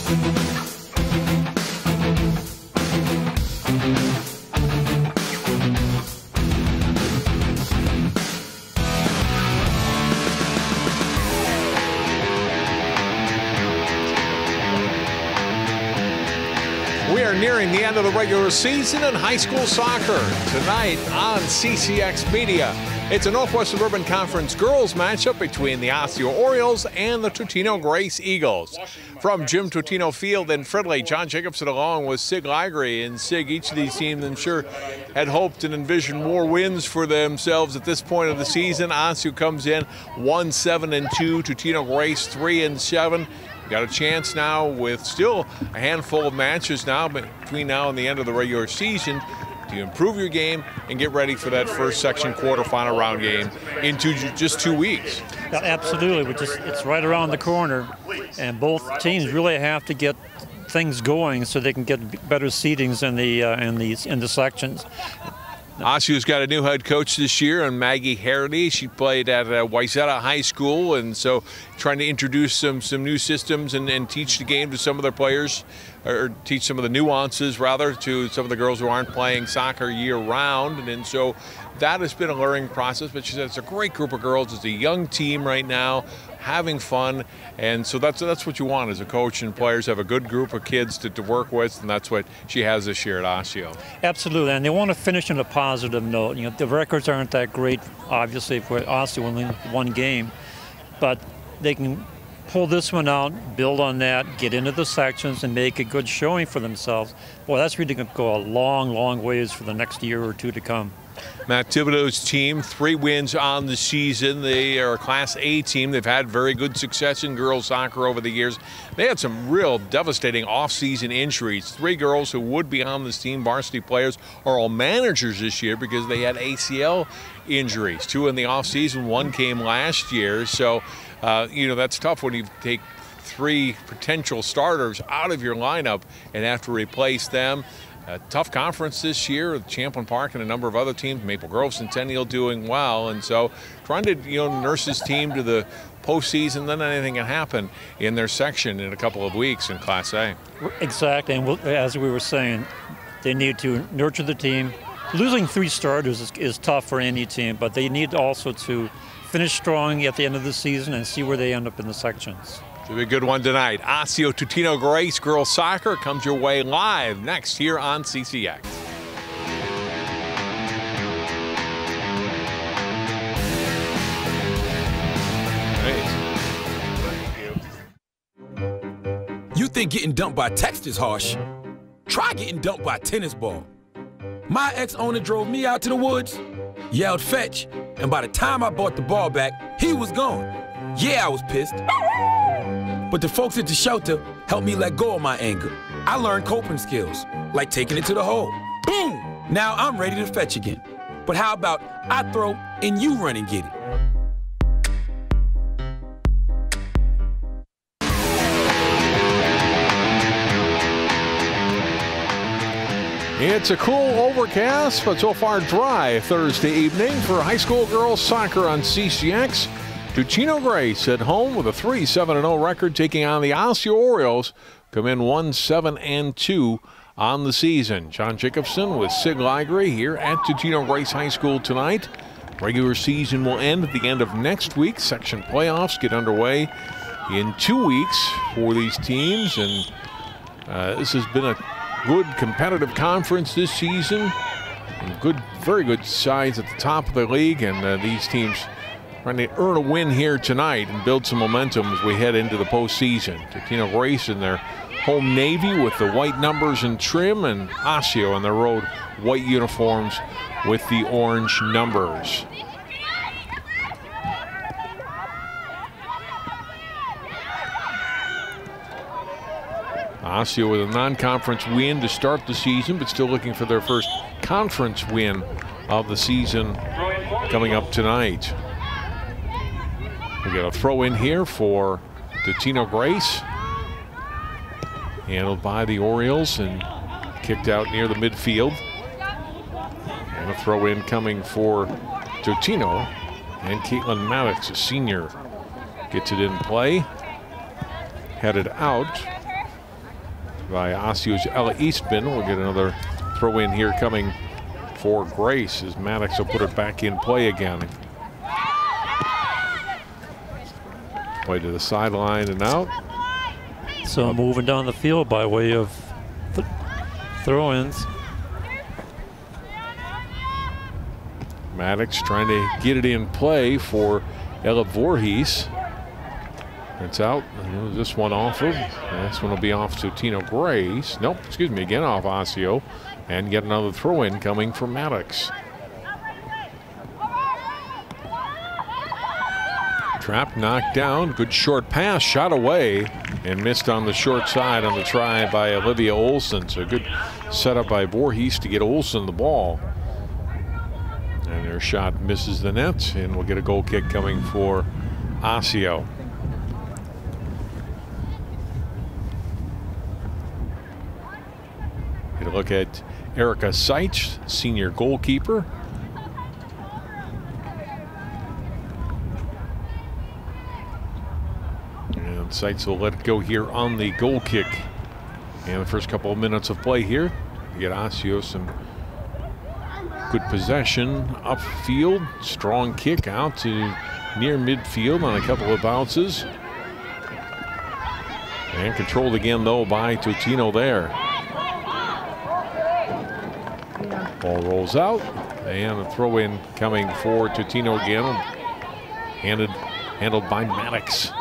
We are nearing the end of the regular season in high school soccer. Tonight on CCX Media, it's a Northwest Suburban Conference girls matchup between the Osseo Orioles and the Totino-Grace Eagles. From Jim Totino Field in Fridley, John Jacobson along with Sig Ligry. And Sig, each of these teams, I'm sure, had hoped and envisioned more wins for themselves at this point of the season. Osseo comes in 1-7-2, Totino-Grace 3-7. Got a chance now with still a handful of matches now between now and the end of the regular season to improve your game and get ready for that first section quarterfinal round game in just 2 weeks. Yeah, absolutely. It's right around the corner, and both teams really have to get things going so they can get better seedings in the sections. Osseo's got a new head coach this year, and Maggie Harity. She played at Wayzata High School, and so trying to introduce some new systems and teach the game to some of their players, or teach some of the nuances, rather, to some of the girls who aren't playing soccer year-round. And so that has been a learning process, but she said it's a great group of girls. It's a young team right now, having fun, and so that's what you want as a coach, and players have a good group of kids to work with, and that's what she has this year at Osseo. Absolutely, and they want to finish on a positive note. You know, the records aren't that great, obviously, for Osseo winning one game, but they can pull this one out, build on that, get into the sections, and make a good showing for themselves. Boy, that's really going to go a long, long ways for the next year or two to come. Matt Thibodeau's team, 3 wins on the season. They are a Class A team. They've had very good success in girls soccer over the years. They had some real devastating off-season injuries. 3 girls who would be on this team, varsity players, are all managers this year because they had ACL injuries. 2 in the off-season, 1 came last year. So, you know, that's tough when you take 3 potential starters out of your lineup and have to replace them. A tough conference this year with Champlin Park and a number of other teams, Maple Grove, Centennial doing well, and so trying to nurse his team to the postseason. Then anything can happen in their section in a couple of weeks in Class A. Exactly, and as we were saying, they need to nurture the team. Losing 3 starters is tough for any team, but they need also to finish strong at the end of the season and see where they end up in the sections. It'll be a good one tonight. Osseo Totino-Grace girls soccer comes your way live next here on CCX. You think getting dumped by text is harsh? Try getting dumped by a tennis ball. My ex-owner drove me out to the woods, yelled fetch, and by the time I brought the ball back, he was gone. Yeah, I was pissed. But the folks at the shelter helped me let go of my anger. I learned coping skills, like taking it to the hole. Boom! Now I'm ready to fetch again. But how about I throw and you run and get it? It's a cool overcast, but so far dry Thursday evening for high school girls soccer on CCX. Totino-Grace at home with a 3-7-0 record, taking on the Osseo Orioles, come in 1-7-2 on the season. John Jacobson with Sig Ligry here at Totino-Grace High School tonight. Regular season will end at the end of next week. Section playoffs get underway in 2 weeks for these teams, and this has been a good competitive conference this season. And very good sides at the top of the league, and these teams trying to earn a win here tonight and build some momentum as we head into the postseason. Totino-Grace in their home navy with the white numbers and trim, and Osseo on their road white uniforms with the orange numbers. Osseo with a non-conference win to start the season, but still looking for their first conference win of the season coming up tonight. We got a throw in here for Totino-Grace, handled by the Orioles and kicked out near the midfield. And a throw in coming for Totino, and Caitlin Maddox, a senior, gets it in play, headed out. by Osseo's Ella Eastman. We'll get another throw in here coming for Grace as Maddox will put it back in play again. Play to the sideline and out. So moving down the field by way of throw-ins. Maddox trying to get it in play for Ella Voorhees. It's out. This one off of. This one will be off to Totino-Grace. Nope, excuse me, again off Osseo. And get another throw-in coming from Maddox. Trap knocked down. Good short pass, shot away, and missed on the short side on the try by Olivia Olson. So good setup by Voorhees to get Olson the ball. And their shot misses the net, and we'll get a goal kick coming for Osseo. Get a look at Erica Seitz, senior goalkeeper. And Seitz will let it go here on the goal kick. And the first couple of minutes of play here, you get Osseo some good possession upfield. Strong kick out to near midfield on a couple of bounces. And controlled again though by Totino there. Ball rolls out, and a throw in coming for Totino again. Handled by Maddox.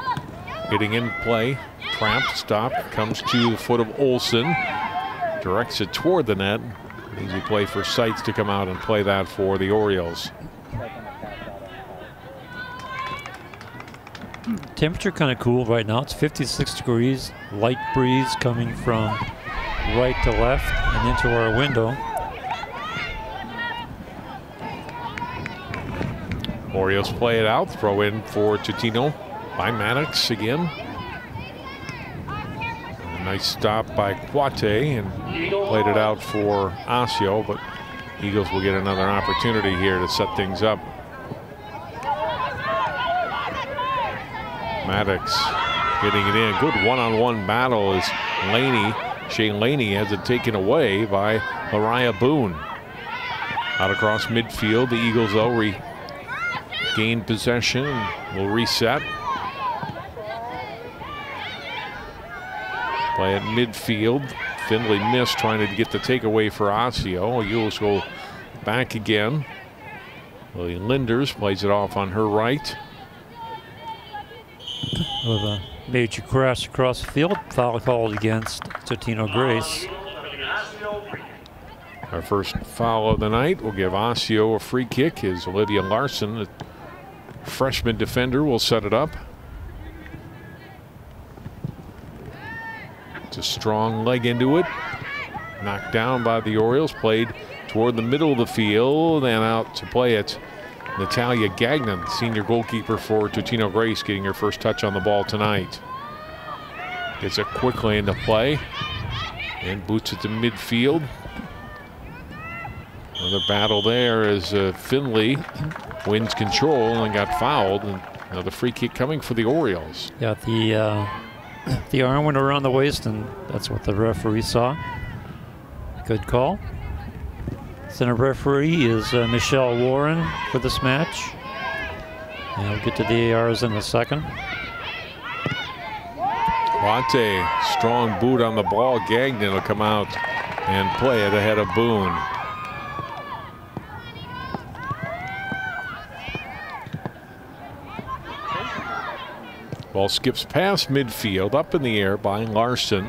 Getting in play, trapped, stop, comes to the foot of Olson. Directs it toward the net. Easy play for Seitz to come out and play that for the Orioles. Temperature kind of cool right now. It's 56 degrees, light breeze coming from right to left and into our window. Orioles play it out, throw in for Totino by Maddox again. A nice stop by Quate and played it out for Osseo, but Eagles will get another opportunity here to set things up. Maddox getting it in. Good one-on-one battle as Shane Laney has it taken away by Mariah Boone. Out across midfield, the Eagles though regain possession and will reset. Play at midfield. Findlay missed trying to get the takeaway for Osseo. Eagles go back again. Lily Linders plays it off on her right. With a major crash across the field, foul called against Totino-Grace. Our first foul of the night will give Osseo a free kick as Olivia Larson, the freshman defender, will set it up. It's a strong leg into it. Knocked down by the Orioles, played toward the middle of the field and out to play it. Natalia Gagnon, senior goalkeeper for Totino-Grace, getting her first touch on the ball tonight. Gets it quickly into play and boots it to midfield. Another battle there as Findlay wins control and got fouled. And another free kick coming for the Orioles. Yeah, the arm went around the waist, and that's what the referee saw. Good call. Center referee is Michelle Warren for this match. And we'll get to the ARs in a second. Quate, strong boot on the ball. Gagnon will come out and play it ahead of Boone. Ball skips past midfield, up in the air by Larson.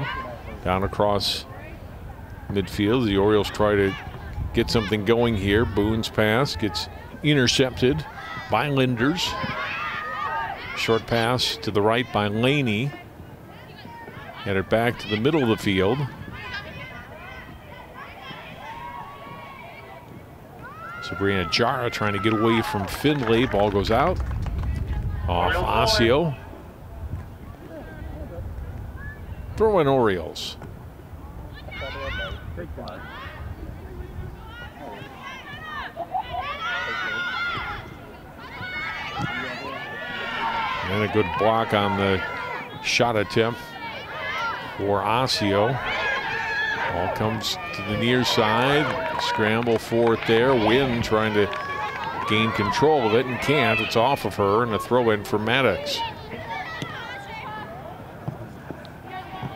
Down across midfield. The Orioles try to get something going here. Boone's pass gets intercepted by Linders. Short pass to the right by Laney. Headed back to the middle of the field. Sabrina Jara trying to get away from Findlay. Ball goes out. Off Osseo. Throw in Orioles. And a good block on the shot attempt for Osseo. Ball comes to the near side. Scramble for it there. Wynn trying to gain control of it and can't. It's off of her, and a throw in for Maddox.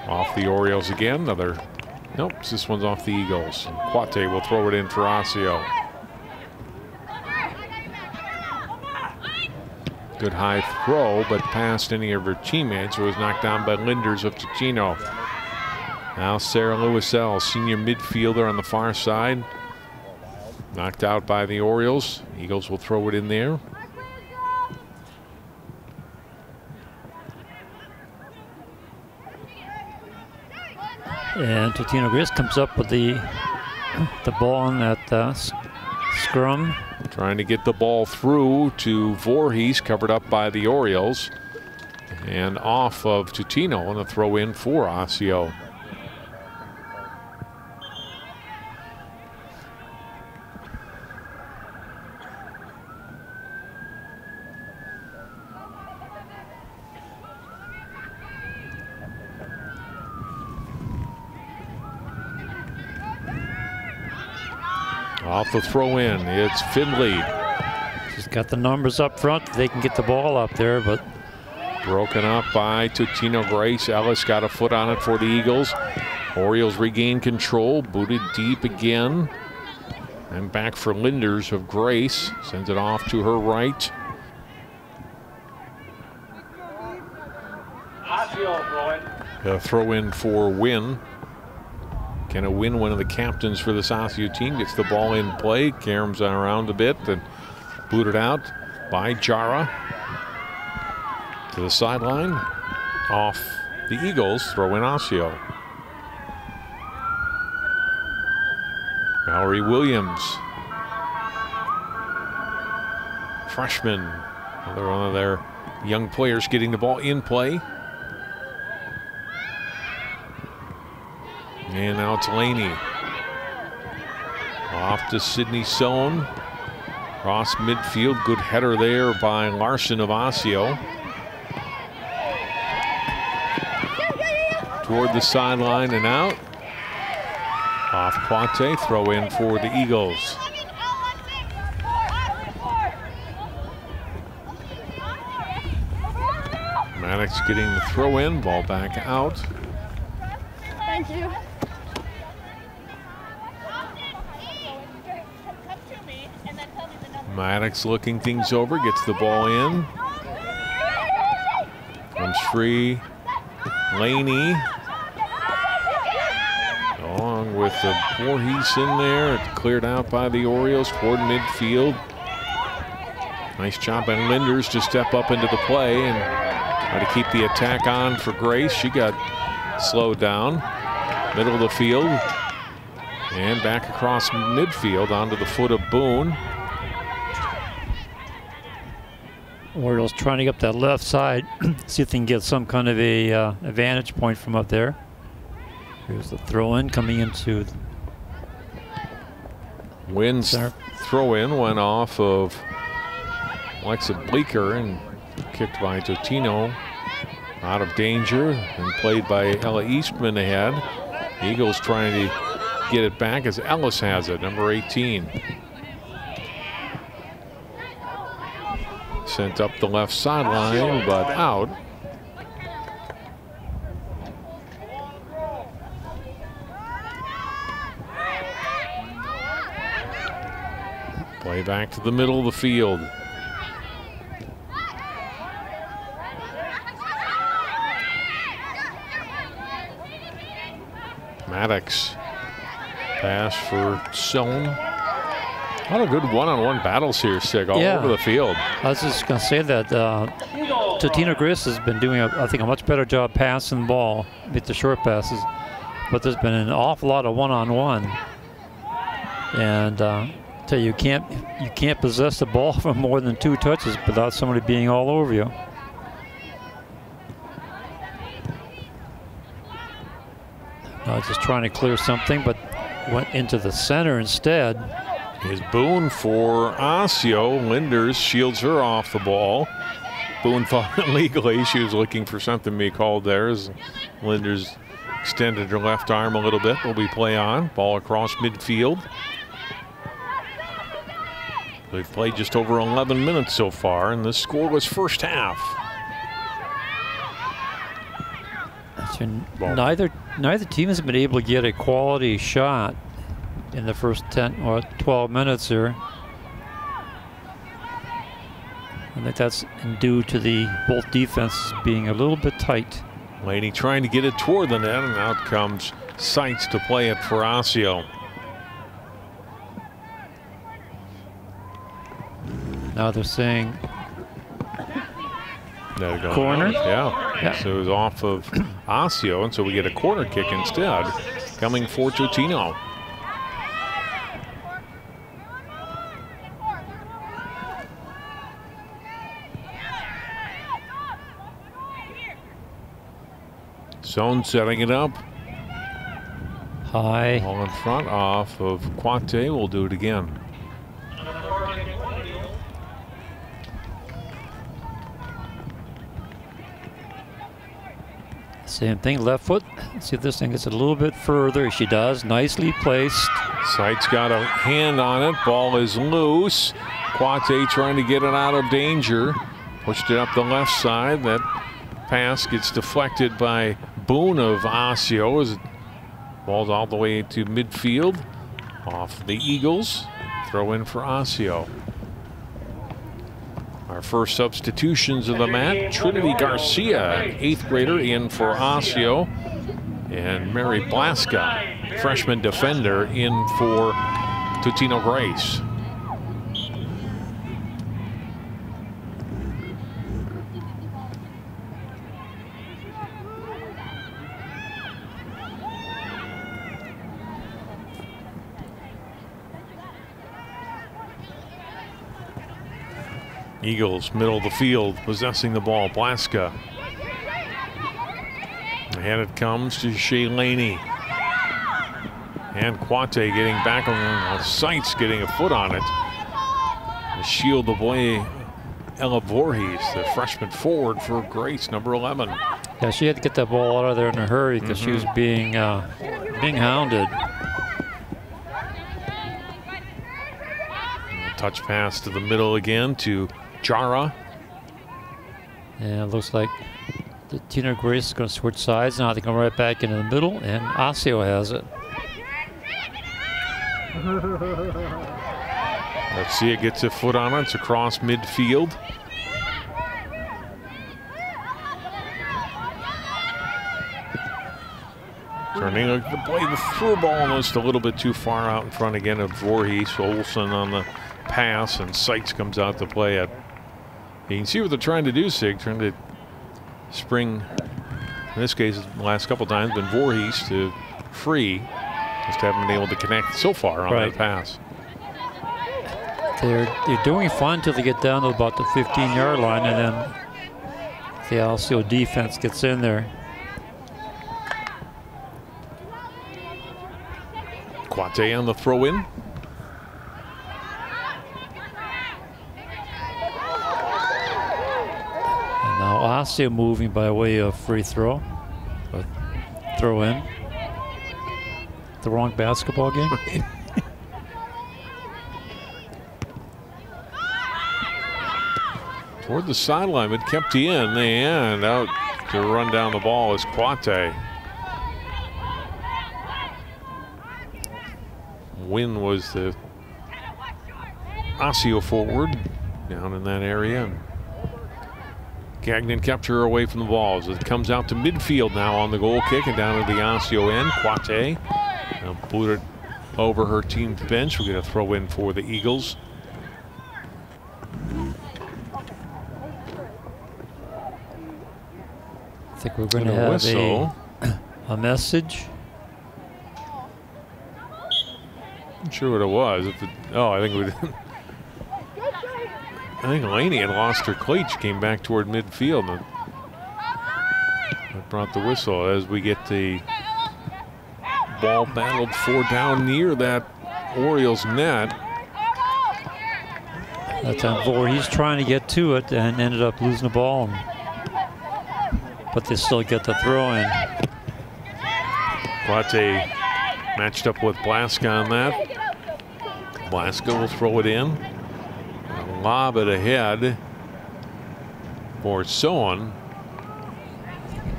Off the Orioles again. Another. Nope, this one's off the Eagles. Quate will throw it in for Osseo. Good high throw, but past any of her teammates, who was knocked down by Linders of Totino. Now Sarah Lewisell, senior midfielder on the far side. Knocked out by the Orioles. Eagles will throw it in there. And Totino-Grace comes up with the ball on that scrum. Trying to get the ball through to Voorhees, covered up by the Orioles. And off of Totino, and a throw in for Osseo. Off the throw in, it's Finley. She's got the numbers up front. They can get the ball up there, but broken up by Totino-Grace. Ellis got a foot on it for the Eagles. Orioles regain control, booted deep again. And back for Linders of Grace. Sends it off to her right. A throw in for Wynn. Can it win? One of the captains for the Osseo team gets the ball in play. Caroms around a bit and booted out by Jara. To the sideline. Off the Eagles. Throw in Osseo. Mallory Williams. Freshman. Another one of their young players getting the ball in play. And now it's Laney. Off to Sydney Sohn. Cross midfield. Good header there by Larson of Osseo. Toward the sideline and out. Off Quate. Throw in for the Eagles. Maddox getting the throw in. Ball back out. Thank you. Maddox looking things over, gets the ball in. Comes free. Laney. Along with the Voorhees in there. It's cleared out by the Orioles toward midfield. Nice job by Linders to step up into the play and try to keep the attack on for Grace. She got slowed down. Middle of the field. And back across midfield onto the foot of Boone. Orioles trying to get up that left side, see if they can get some kind of a vantage point from up there. Here's the throw in coming into Wynn's throw in went off of Alexa Bleeker and kicked by Totino. Out of danger and played by Ella Eastman ahead. Eagles trying to get it back as Ellis has it, number 18. Sent up the left sideline, but out. Play back to the middle of the field. Maddox. Pass for Sohn. A lot of good one-on-one battles here, Sig, all over the field. I was just going to say that Totino-Grace has been doing, I think, a much better job passing the ball with the short passes, but there's been an awful lot of one-on-one. And tell you can't possess the ball for more than 2 touches without somebody being all over you. Just trying to clear something, but went into the center instead. Is Boone for Osseo. Linders shields her off the ball. Boone thought illegally she was looking for something to be called there as Linders Extended her left arm a little bit. Will be play on. Ball across midfield. We've played just over 11 minutes so far in this scoreless first half. So neither team has been able to get a quality shot in the first 10 or 12 minutes here. I think that's due to the both defenses being a little bit tight. Laney trying to get it toward the net, and out comes Seitz to play it for Osseo. Now they're saying corner. Yeah. So it was off of Osseo, and so we get a corner kick instead, coming for Totino. Zone setting it up. High. Ball in front off of Quate. We'll do it again. Same thing, left foot. Let's see if this thing gets a little bit further. She does. Nicely placed. Seitz got a hand on it. Ball is loose. Quate trying to get it out of danger. Pushed it up the left side. That pass gets deflected by Boone of Osseo as it ball's all the way to midfield. Off the Eagles. Throw in for Osseo. Our first substitutions of the match, Trinity Garcia, 8th grader, in for Osseo, and Mary Blaska, freshman defender, in for Totino-Grace. Eagles, middle of the field, possessing the ball. Blaska. And it comes to Shea Laney. And Quate getting back on Seitz, getting a foot on it. To shield away Ella Voorhees, the freshman forward for Grace, number 11. Yeah, she had to get that ball out of there in a hurry because she was being hounded. Touch pass to the middle again to Jara. And it looks like the Totino-Grace is going to switch sides. Now they come right back into the middle, and Osseo has it. Let's see, it gets a foot on it. It's across midfield. Turning to play the through ball almost a little bit too far out in front again of Voorhees. Olsen on the pass, and Seitz comes out to play it. You can see what they're trying to do, Sig, trying to spring, in this case, the last couple times, been Voorhees to free. Just haven't been able to connect so far on that pass. They're doing fine until they get down to about the 15-yard line, and then the Osseo defense gets in there. Quate on the throw-in. Now Osseo moving by way of free throw. Throw in. The wrong basketball game. Toward the sideline, but kept in. And out to run down the ball is Quate. Wynn was the Osseo forward down in that area. Gagnon kept her away from the ball as it comes out to midfield now on the goal kick and down to the Osseo end. Quate now blew it over her team's bench. We're going to throw in for the Eagles. I think we're going to have a message. Not sure what it was. I think Laney had lost her cleats, came back toward midfield, and that brought the whistle as we get the ball battled for down near that Orioles net. That time Voorhees trying to get to it and ended up losing the ball, but they still get the throw in. Plate matched up with Blaska on that. Blaska will throw it in. And lob it ahead for Sohan.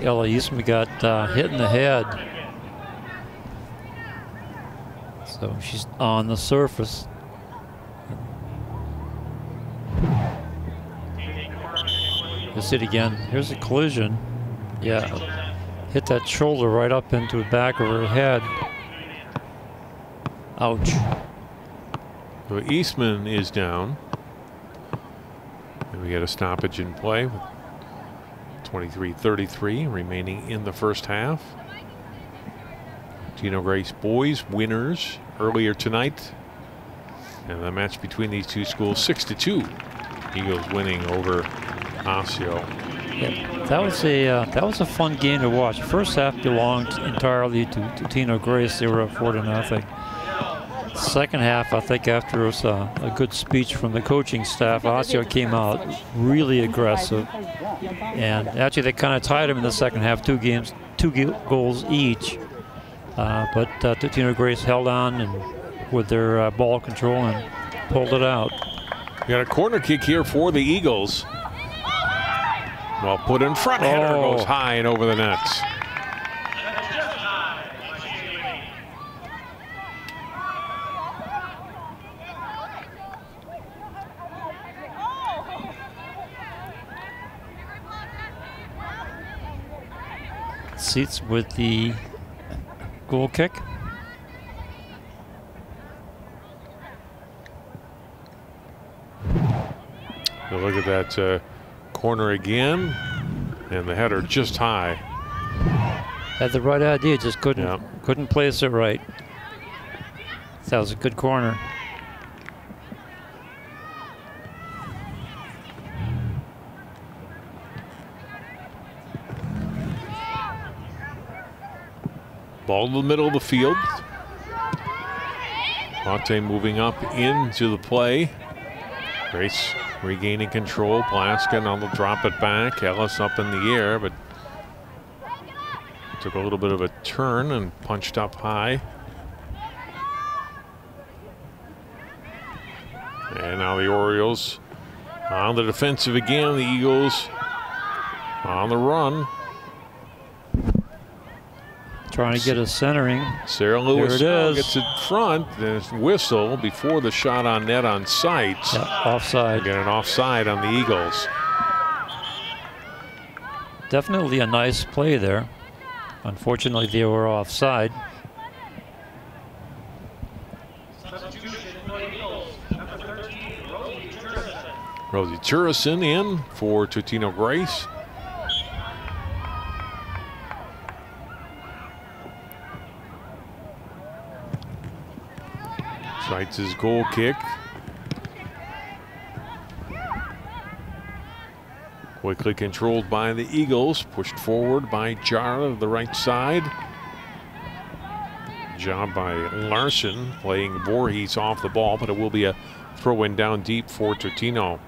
Ella Eastman got hit in the head. So she's on the surface. You'll see it again. Here's a collision. Yeah. Hit that shoulder right up into the back of her head. Ouch. So Eastman is down. And we get a stoppage in play with 23-33 remaining in the first half. Totino-Grace boys winners earlier tonight. And the match between these two schools 6-2. Eagles winning over Osseo. Yeah, that was a fun game to watch. First half belonged entirely to Totino-Grace. They were up 4-0. Second half, I think after a good speech from the coaching staff, Osseo came out really aggressive. And actually they kind of tied them in the second half, two goals each. But Totino-Grace held on and with their ball control and pulled it out. We got a corner kick here for the Eagles. Well put in front. Header goes high and over the nets. Seats with the goal kick. Look at that corner again, and the header just high. Had the right idea, just couldn't place it right. That was a good corner. Ball to the middle of the field. Plate moving up into the play. Grace regaining control. Blaska now will drop it back. Ellis up in the air, but took a little bit of a turn and punched up high. And now the Orioles on the defensive again. The Eagles on the run. Trying to get a centering. Sarah Lewis gets it is. front. There's whistle before the shot on net on sight. Yeah, offside. Get an offside on the Eagles. Definitely a nice play there. Unfortunately, they were offside. Rosie Turrison in for Totino-Grace. Sights his goal kick. Quickly controlled by the Eagles. Pushed forward by Jara to the right side. Job by Larson playing Voorhees off the ball, but it will be a throw in down deep for Totino.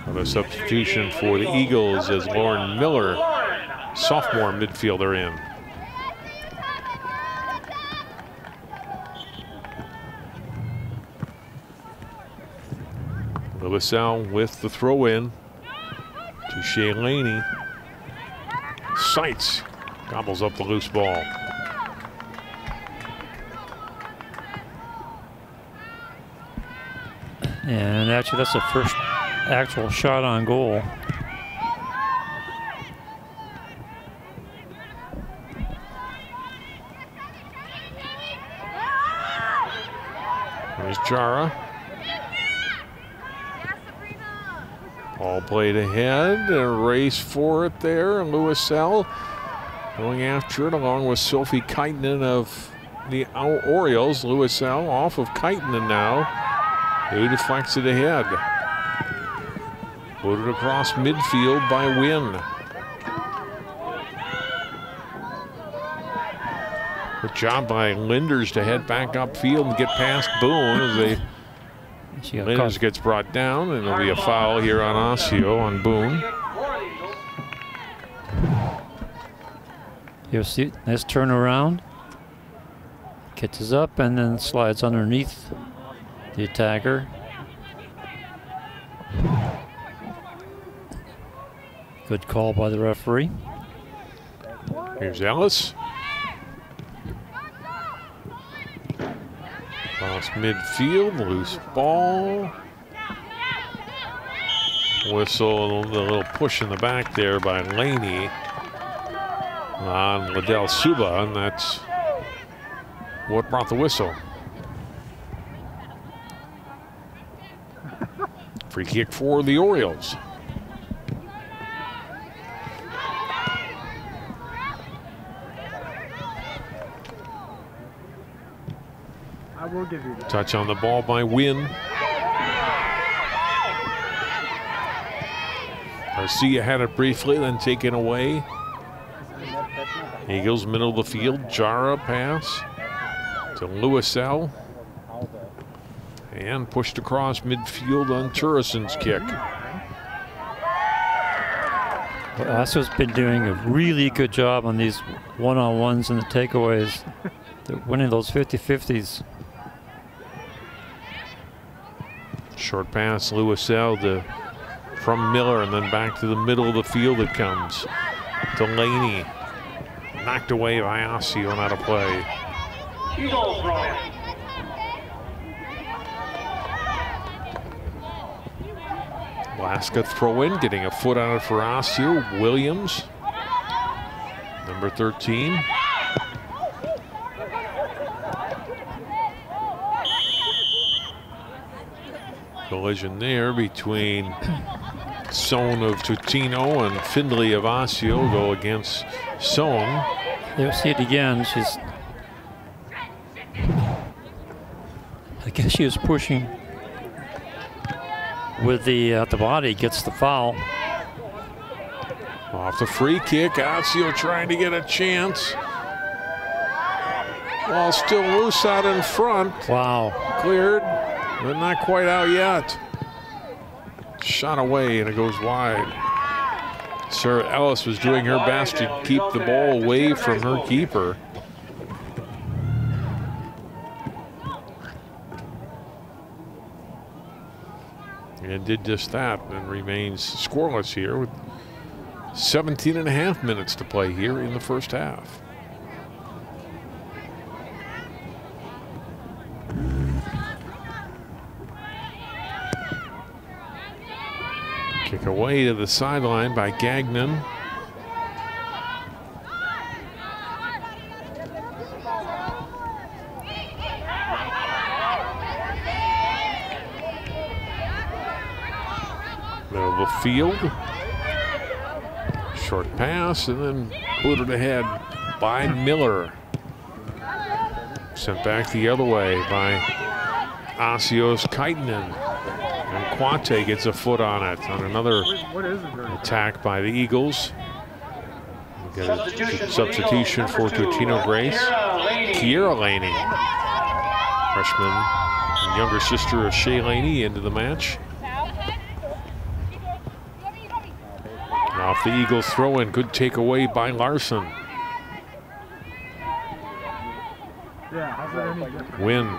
Another substitution for the Eagles as Lauren Miller, sophomore midfielder, in. Lewisell with the throw in to Shaylani. Sights gobbles up the loose ball. And actually, that's the first actual shot on goal. There's Jara. Ball played ahead, a race for it there. Lewisell going after it along with Sophie Kaitanen of the Orioles. Lewisell off of Kaitanen now, who deflects it ahead. Loaded across midfield by Wynn. Good job by Linders to head back upfield and get past Boone as they Linders gets brought down, and there'll be a foul here on Osseo on Boone. You'll see, nice turnaround. Catches up and then slides underneath the attacker. Good call by the referee. Here's Ellis. Across midfield, loose ball. Whistle, a little push in the back there by Laney on Liddell Suba, and that's what brought the whistle. Free kick for the Orioles. I will give you that. Touch on the ball by Wynn. Garcia had it briefly, then taken away. Eagles middle of the field. Jara pass to Lewisell. And pushed across midfield on Turrison's kick. Well, Osseo's been doing a really good job on these one-on-ones and the takeaways. They're winning those 50-50s. Short pass, Lewisell from Miller, and then back to the middle of the field it comes. Delaney, knocked away by Osseo on out of play. Eagles throwing. Laska throw in, getting a foot on it for Osseo. Williams, number 13. Collision there between Sohn of Totino and Findlay of Osseo. Go against Sohn. You'll see it again. I guess she was pushing with the body, gets the foul. Off the free kick, Osseo trying to get a chance. Ball still loose out in front. Wow. Cleared, but not quite out yet. Shot away and it goes wide. Sarah Ellis was doing her best to keep the ball away from her keeper. And did just that and remains scoreless here with 17.5 minutes to play here in the first half. Kick away to the sideline by Gagnon. Middle of the field. Short pass and then booted ahead by Miller. Sent back the other way by Osseo's Kaitanen. And Quante gets a foot on it on another attack by the Eagles. We got a substitution for Totino-Grace. Kiera Laney, freshman and younger sister of Shea Laney, into the match. Off the Eagles throw in, good takeaway by Larson. Wynn.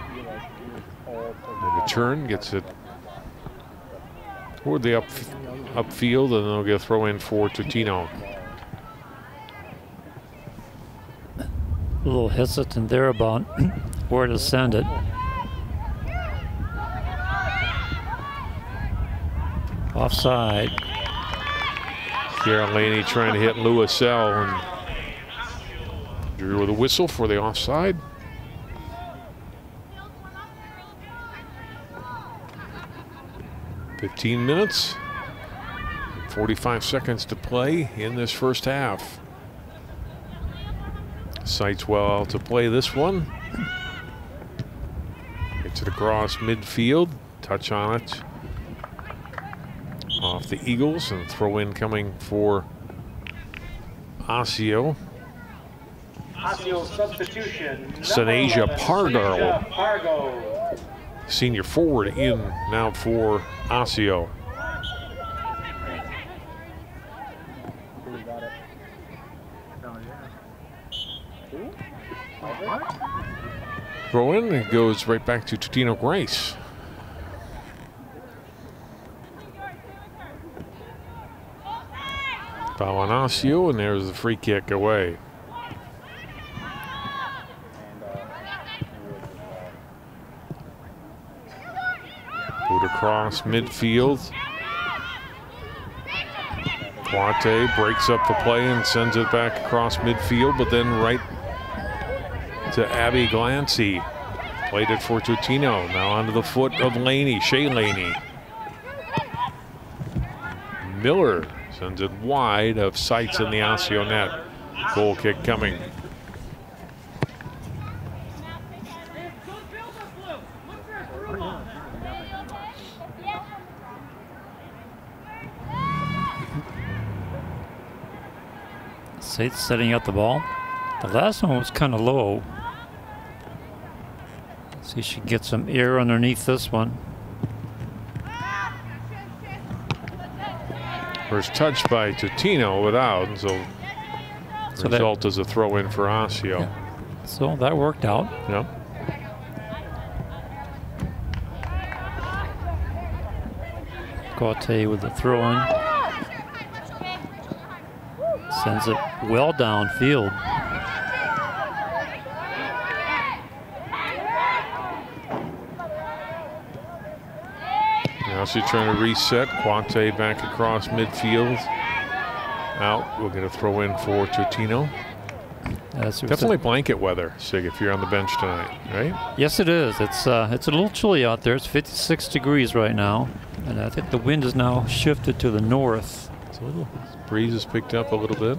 The return gets it toward the upfield, and they'll get a throw in for Totino. A little hesitant there about where to send it. Offside. Kiera Laney trying to hit Lewisell and drew with a whistle for the offside. "15 minutes, 45 seconds to play in this first half. Sights well to play this one. Gets it across midfield, touch on it. Off the Eagles, and throw in coming for Osseo. Osseo substitution. Sanasia Pargo, senior forward, in now for Osseo. Throw in, it goes right back to Totino-Grace. Foul on Osseo, and there's the free kick away. Boot across midfield. Quate breaks up the play and sends it back across midfield, but then right to Abby Glancy. Played it for Totino. Now onto the foot of Laney, Shea Laney. Miller sends it wide of sights in the Osseo net. Goal kick coming. Sate's setting up the ball. The last one was kind of low. See if she can get some air underneath this one. First touch by Totino without, and so the result is a throw in for Osseo. Yeah. So that worked out. Yep. Quate with the throw in. Sends it well downfield. Now she's trying to reset. Quate back across midfield. Out. We'll get a throw in for Totino. Definitely blanket weather, Sig, if you're on the bench tonight, right? Yes, it is. It's a little chilly out there. It's 56 degrees right now, and I think the wind is now shifted to the north. It's a little breeze has picked up a little bit.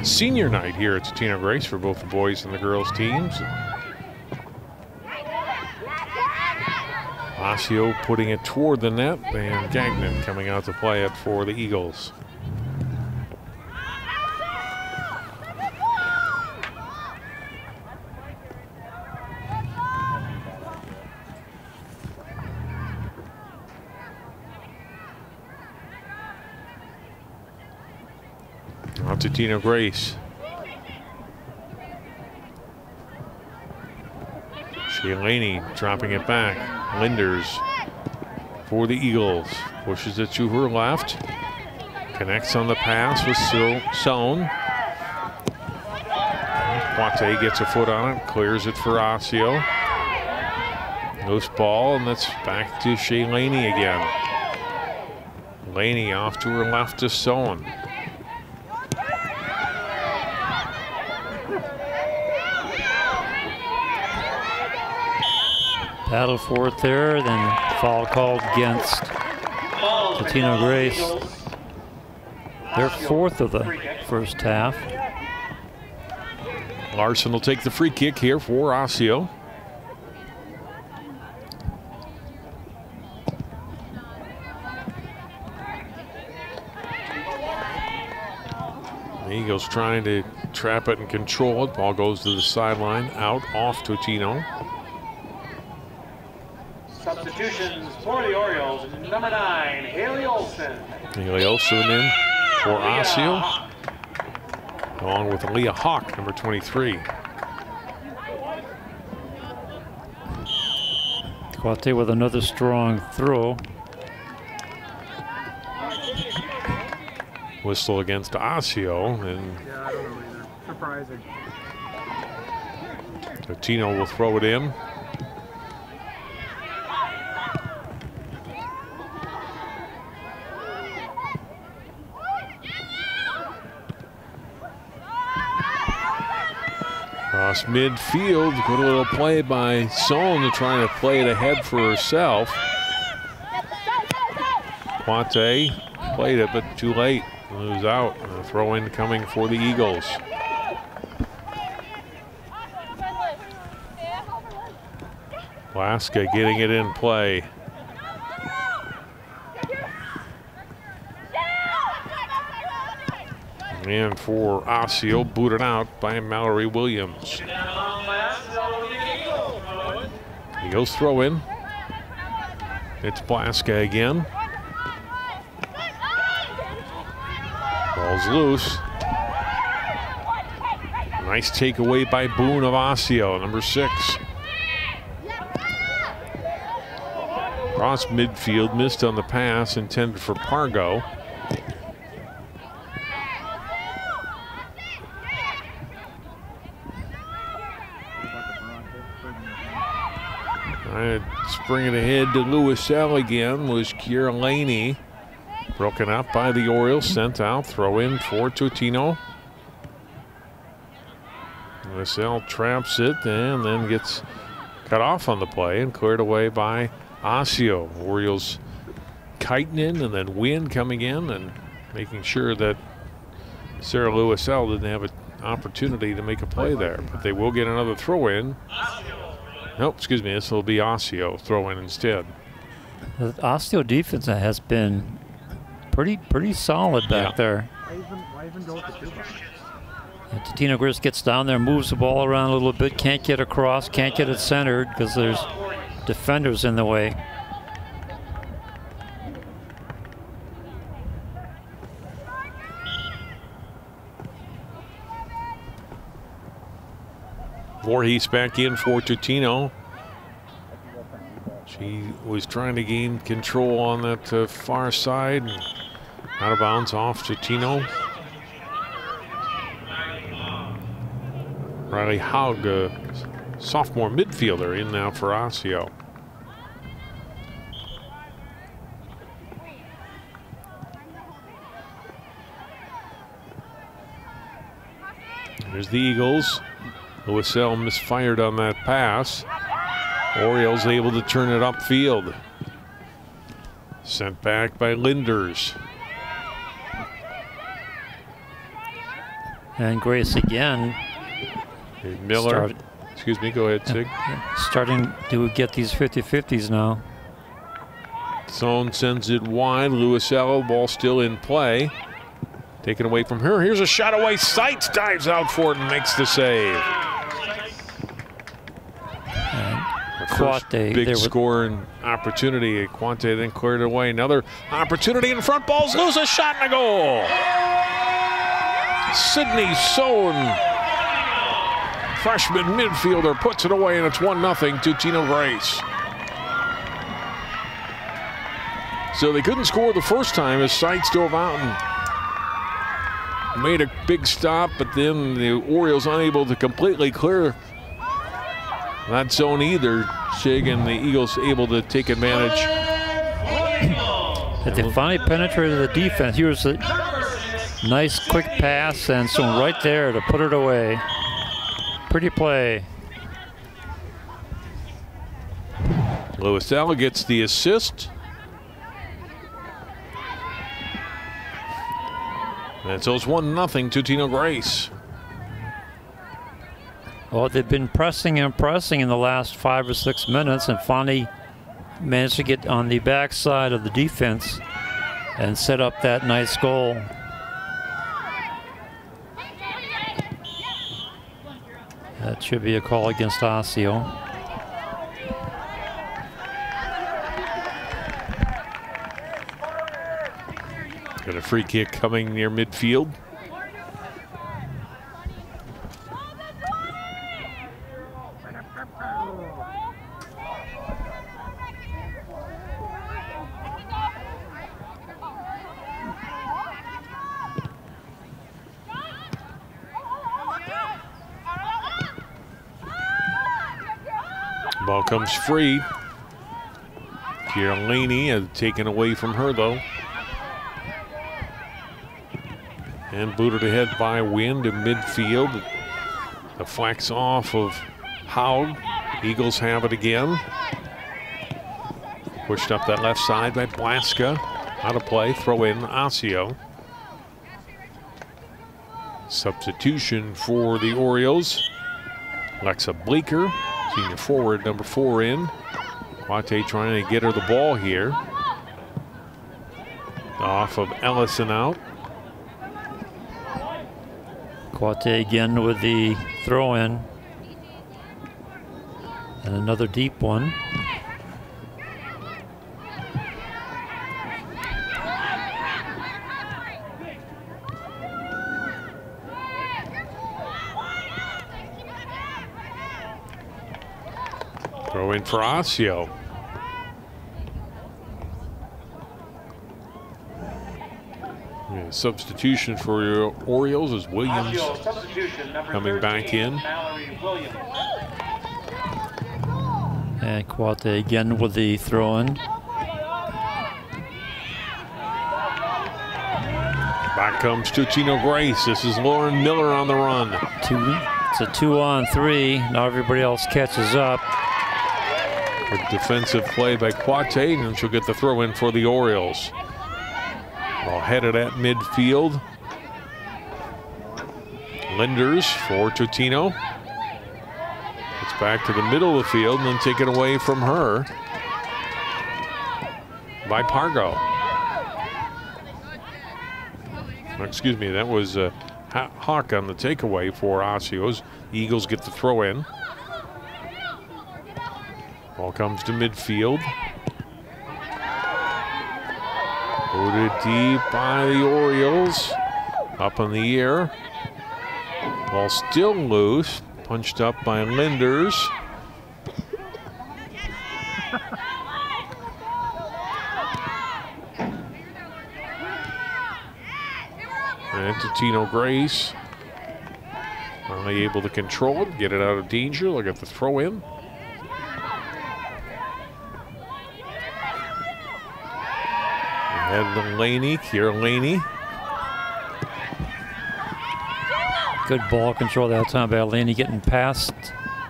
Senior night here at Totino-Grace for both the boys and the girls teams. Osseo putting it toward the net, and Gagnon coming out to play it for the Eagles. Now Totino-Grace. Laney dropping it back. Linders for the Eagles. Pushes it to her left. Connects on the pass with Sohn. Quate gets a foot on it. Clears it for Osseo. Loose ball, and that's back to Shea Laney again. Laney off to her left to Sohn. Battle for it there, then foul called against Totino-Grace. Their fourth of the first half. Larson will take the free kick here for Osseo. The Eagles trying to trap it and control it. Ball goes to the sideline, out off Totino. Substitutions for the Orioles, number 9, Haley Olsen. Haley Olsen in for Osseo, along with Leah Hawk, number 23. Quate with another strong throw. Whistle against Osseo, and Yeah, I don't know either. Surprising. Totino will throw it in. Across midfield, good little play by Sohn to try to play it ahead for herself. Quate played it, but too late. Moves out. A throw in coming for the Eagles. Laska getting it in play. And for Osseo, booted out by Mallory Williams. Eagles throw in. It's Blaska again. Ball's loose. Nice takeaway by Boone of Osseo, number 6. Cross midfield, missed on the pass intended for Pargo. Springing ahead to Lewis L again was Kiera Laney. Broken up by the Orioles, sent out, throw in for Totino. Lewis L traps it and then gets cut off on the play and cleared away by Osseo. Orioles kiting in and then Wynn coming in and making sure that Sarah Lewis L didn't have an opportunity to make a play there, but they will get another throw in. Nope, excuse me, this will be Osseo throw in instead. The Osseo defense has been pretty solid back there. Totino-Grace gets down there, moves the ball around a little bit, can't get across, can't get it centered because there's defenders in the way. Voorhees back in for Totino. She was trying to gain control on that far side. Out of bounds off Totino. Riley Haug, sophomore midfielder, in now for Osseo. Here's the Eagles. Lewis L misfired on that pass. Orioles able to turn it upfield. Sent back by Linders. And Grace again. Miller. Excuse me, go ahead, Sig. Starting to get these 50-50s now. Zone sends it wide. Lewis L, ball still in play. Taken away from her. Here's a shot away. Seitz dives out for it and makes the save. First big scoring opportunity. Quante then cleared it away. Another opportunity in front. Balls loose. A shot and a goal. Sydney Sohn, freshman midfielder, puts it away, and it's 1-0 to Totino-Grace. So they couldn't score the first time as Seitz dove out and made a big stop, but then the Orioles unable to completely clear that zone either. Shig and the Eagles able to take advantage. But they finally penetrated the defense. Here's a nice quick pass and Sohn right there to put it away. Pretty play. Lewis L gets the assist. And so it's 1-0 to Totino-Grace. Well, they've been pressing and pressing in the last 5 or 6 minutes and finally managed to get on the backside of the defense and set up that nice goal. That should be a call against Osseo. Got a free kick coming near midfield. Ball comes free. Chiarlini has taken away from her though. And booted ahead by Wynn to midfield. The flex off of Haug. Eagles have it again. Pushed up that left side by Blaska. Out of play, throw in Osseo. Substitution for the Orioles. Alexa Bleeker, senior forward, number 4 in. Quate trying to get her the ball here. Off of Ellison out. Quate again with the throw in. And another deep one. Throw in for Osseo. Yeah, substitution for your Orioles is Williams coming back in. And Quate again with the throw-in. Back comes Totino-Grace. This is Lauren Miller on the run. It's a 2-on-3. Now everybody else catches up. Good defensive play by Quate, and she'll get the throw in for the Orioles. All headed at midfield. Linders for Totino. It's back to the middle of the field and then taken away from her by Pargo. Excuse me, that was Hawk on the takeaway for Osseo's. Eagles get the throw in. Ball comes to midfield. Loaded deep by the Orioles. Up in the air. Ball still loose. Punched up by Linders. And Totino-Grace finally able to control it, get it out of danger. Look at the throw in. Ahead to Laney, Kiera Laney. Good ball control that time by Laney, getting past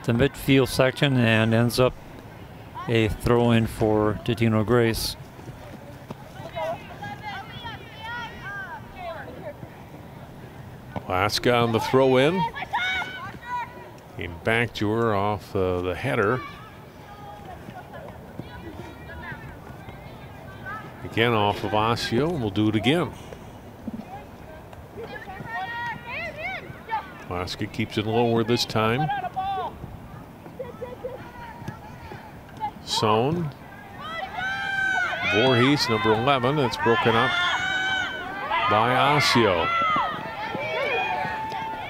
the midfield section and ends up a throw in for Totino-Grace. Alaska on the throw in. Came back to her off the header. Again off of Osseo, and we'll do it again. Alaska keeps it lower this time. Sohn. Voorhees, number 11. It's broken up by Osseo.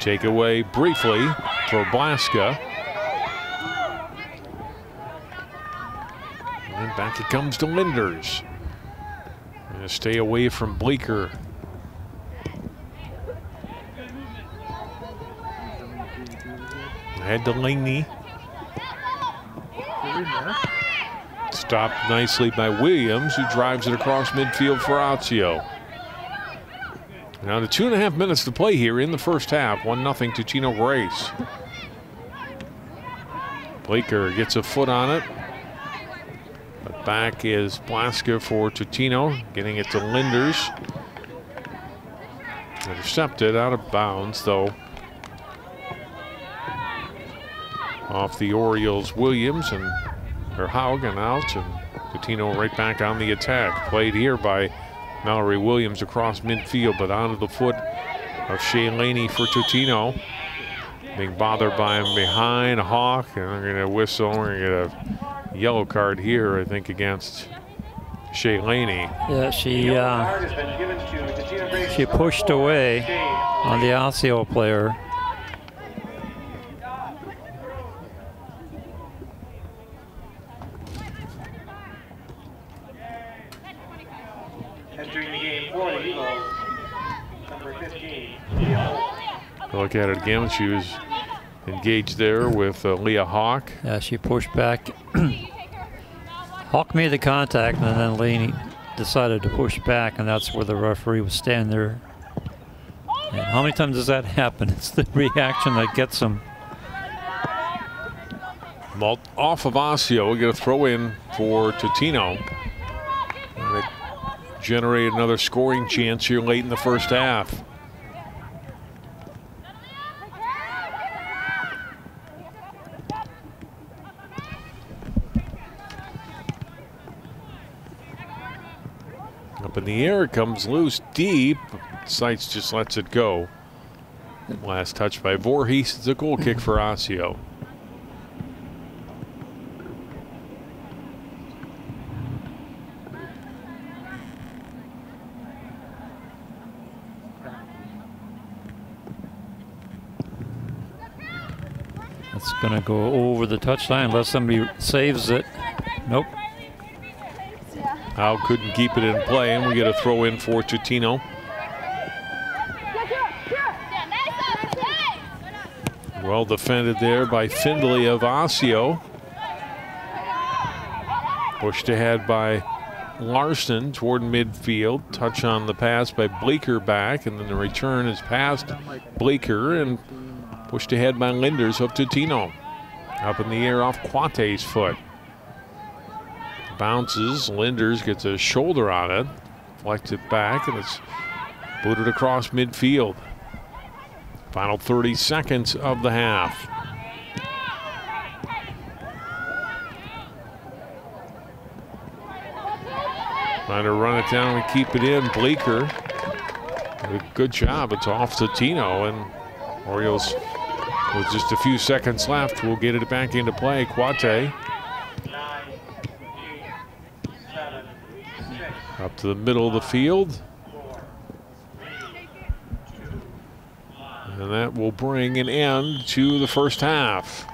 Take away briefly for Blaska. And back it comes to Linders. Gonna stay away from Bleeker. Ahead to Laney. Stopped nicely by Williams, who drives it across midfield for Osseo. Now the 2.5 minutes to play here in the first half. 1-0 to Totino-Grace. Bleeker gets a foot on it. But back is Blaska for Totino, getting it to Linders. Intercepted out of bounds though. Off the Orioles, Williams and Haugen out, and Totino right back on the attack. Played here by Mallory Williams across midfield, but onto the foot of Shea Laney for Totino. Being bothered by him behind. Hawk, and they're going to whistle. We're going to get a yellow card here, I think, against Shea Laney. Yeah, she pushed away on the Osseo player. Look at it again. She was engaged there with Leah Hawk. Yeah, she pushed back. Hawk made the contact, and then Laney decided to push back, and that's where the referee was standing there. And how many times does that happen? It's the reaction that gets them. Well, off of Osseo, we get a throw in for Totino. And it generated another scoring chance here late in the first half. Up in the air, it comes loose deep. Sights just lets it go. Last touch by Voorhees. It's a goal kick for Osseo. It's going to go over the touchline unless somebody saves it. Nope. Howe couldn't keep it in play, and we get a throw in for Totino. Well defended there by Findlay of Osseo. Pushed ahead by Larson toward midfield. Touch on the pass by Bleeker back, and then the return is past Bleeker and pushed ahead by Linders of Totino. Up in the air off Quate's foot. Bounces, Linders gets a shoulder on it, flects it back, and it's booted across midfield. Final 30 seconds of the half. Trying to run it down and keep it in. Bleeker, a good job. It's off Totino, and Orioles with just a few seconds left will get it back into play. Quate up to the middle of the field. And that will bring an end to the first half.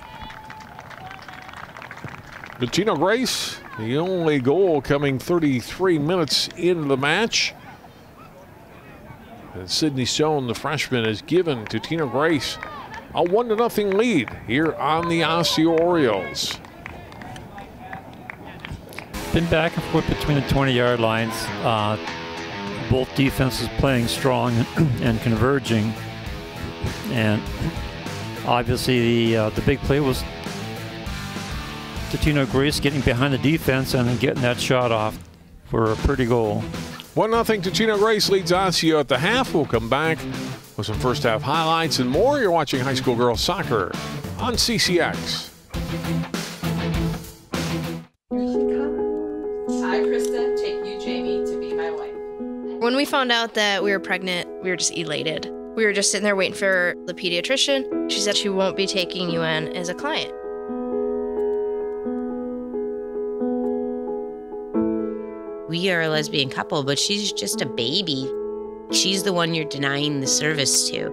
Totino-Grace, the only goal coming 33 minutes into the match. And Sydney Stone, the freshman, has given Totino-Grace a 1-0 lead here on the Osseo Orioles. Been back and forth between the 20-yard lines. Both defenses playing strong and converging. And obviously the big play was Totino-Grace getting behind the defense and then getting that shot off for a pretty goal. 1-0 Totino-Grace leads Osseo at the half. We'll come back with some first half highlights and more. You're watching high school girls soccer on CCX. Hi, Krista. Take you, Jamie, to be my wife. When we found out that we were pregnant, we were just elated. We were just sitting there waiting for the pediatrician. She said she won't be taking you in as a client. We are a lesbian couple, but she's just a baby. She's the one you're denying the service to.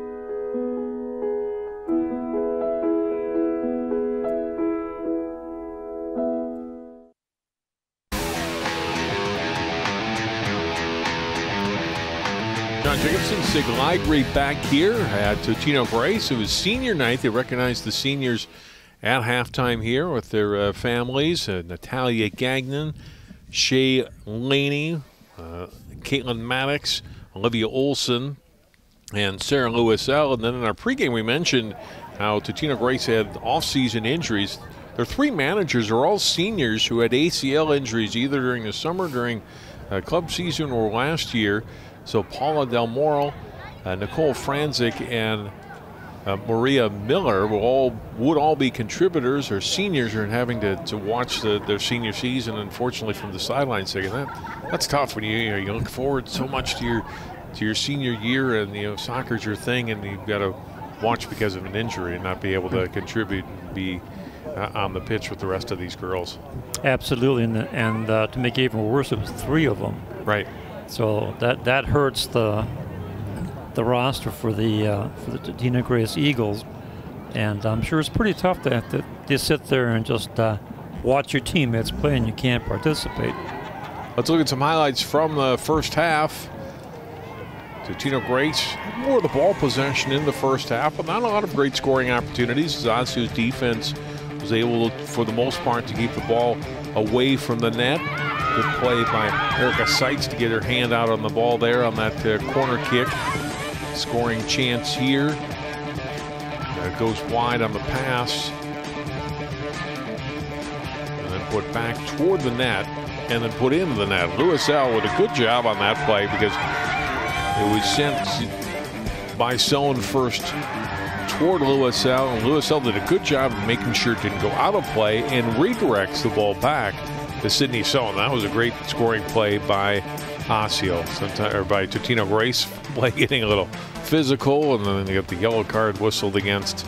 John Jacobson, Sig Ligry back here at Totino-Grace. It was senior night. They recognized the seniors at halftime here with their families. Natalia Gagnon, Shay Laney, Caitlin Maddox, Olivia Olson, and Sarah Lewis-L. And then in our pregame, we mentioned how Totino-Grace had off-season injuries. Their three managers are all seniors who had ACL injuries either during the summer, during club season, or last year. So Paula Del Moro, Nicole Franzik, and Maria Miller would all be contributors or seniors are having to watch their senior season, unfortunately, from the sidelines. That's tough when you look forward so much to your senior year, and soccer's your thing, and you've got to watch because of an injury and not be able to contribute and be on the pitch with the rest of these girls. Absolutely, and to make it even worse, it was three of them. Right. So that hurts the roster for the Totino-Grace Eagles, and I'm sure it's pretty tough to sit there and just watch your teammates play and you can't participate. Let's look at some highlights from the first half. Totino-Grace more of the ball possession in the first half, but not a lot of great scoring opportunities as Osseo's defense was able to, for the most part, to keep the ball away from the net. Good play by Erica Seitz to get her hand out on the ball there on that corner kick. Scoring chance here. Goes wide on the pass. And then put back toward the net and then put into the net. Lewis-L with a good job on that play because it was sent by Sohn first toward Lewis-L, and Lewis-L did a good job of making sure it didn't go out of play and redirects the ball back to Sydney Sohn. That was a great scoring play by Osseo, or by Totino-Grace, play getting a little physical, and then you got the yellow card whistled against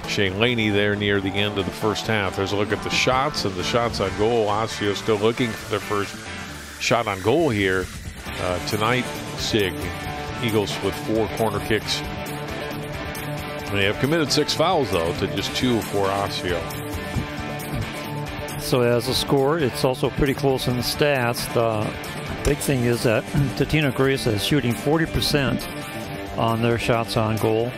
Shane Laney there near the end of the first half. There's a look at the shots and the shots on goal. Osseo still looking for their first shot on goal here tonight. Sig Eagles with 4 corner kicks They have committed 6 fouls, though, to just 2 for Osseo. So as a score, it's also pretty close in the stats. The big thing is that Totino-Grace is shooting 40% on their shots on goal.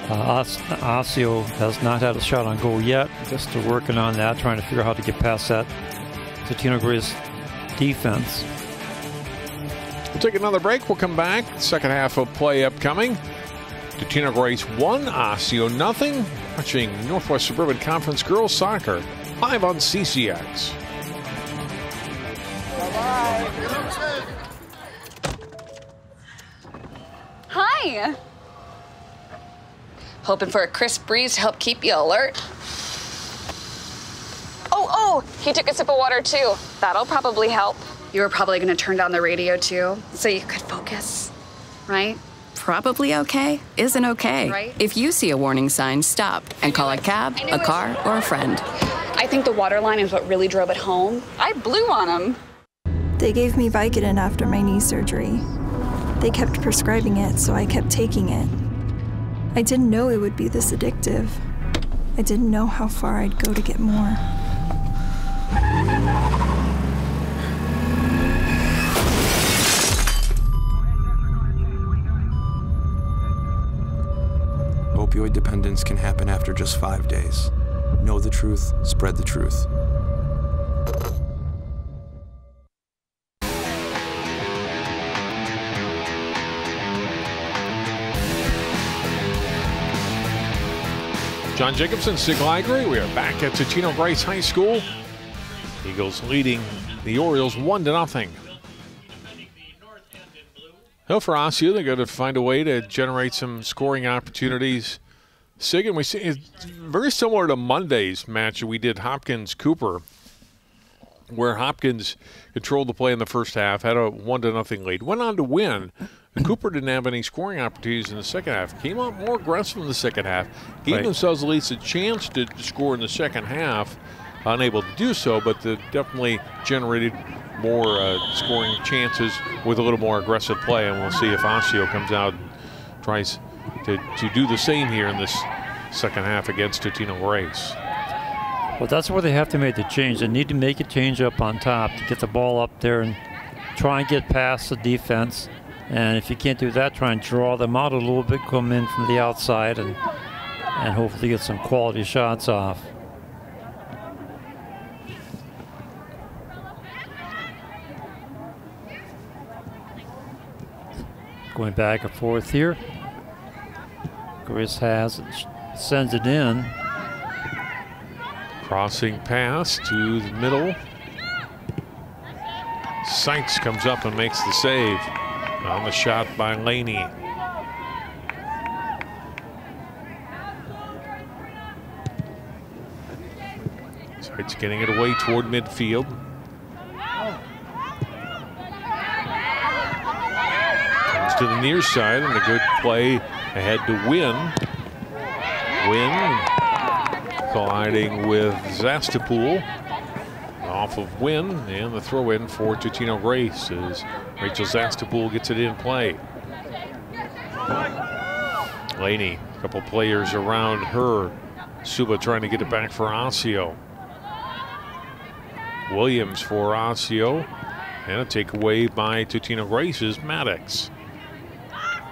Osseo has not had a shot on goal yet. Just working on that, trying to figure out how to get past that Totino-Grace defense. We'll take another break. We'll come back. Second half of play upcoming. Totino-Grace 1, Osseo nothing. Watching Northwest Suburban Conference Girls Soccer live on CCX. Hi. Hoping for a crisp breeze to help keep you alert. Oh, he took a sip of water too. That'll probably help. You were probably gonna turn down the radio too, so you could focus, right? Probably okay isn't okay. Right? If you see a warning sign, stop and call a cab, a car, or a friend. I think the water line is what really drove it home. I blew on him. They gave me Vicodin after my knee surgery. They kept prescribing it, so I kept taking it. I didn't know it would be this addictive. I didn't know how far I'd go to get more. Opioid dependence can happen after just 5 days. Know the truth, spread the truth. John Jacobson, Sig Ligry. We are back at Totino-Grace High School. Eagles leading the Orioles 1-0. Well, for Osseo, they got to find a way to generate some scoring opportunities. Sig, and we see it's very similar to Monday's match we did Hopkins-Cooper, where Hopkins controlled the play in the first half, had a 1-0 lead, went on to win. Cooper didn't have any scoring opportunities in the second half. Came out more aggressive in the second half. Gave themselves at least a chance to score in the second half. Unable to do so, but they definitely generated more scoring chances with a little more aggressive play. And we'll see if Osseo comes out and tries to do the same here in this second half against Totino-Grace. Well, that's where they have to make the change. They need to make a change up on top to get the ball up there and try and get past the defense. And if you can't do that, try and draw them out a little bit, come in from the outside, and hopefully get some quality shots off. Going back and forth here. Grace has it, sends it in. Crossing pass to the middle. Sykes comes up and makes the save. On the shot by Laney. Sykes getting it away toward midfield. Comes to the near side and a good play ahead to Wynn. Wynn colliding with Zastapool. Off of Wynn, and the throw-in for Totino-Grace as Rachel Zastapool gets it in play. Laney, a couple players around her. Suba trying to get it back for Osseo. Williams for Osseo, and a takeaway by Totino-Grace's Maddox.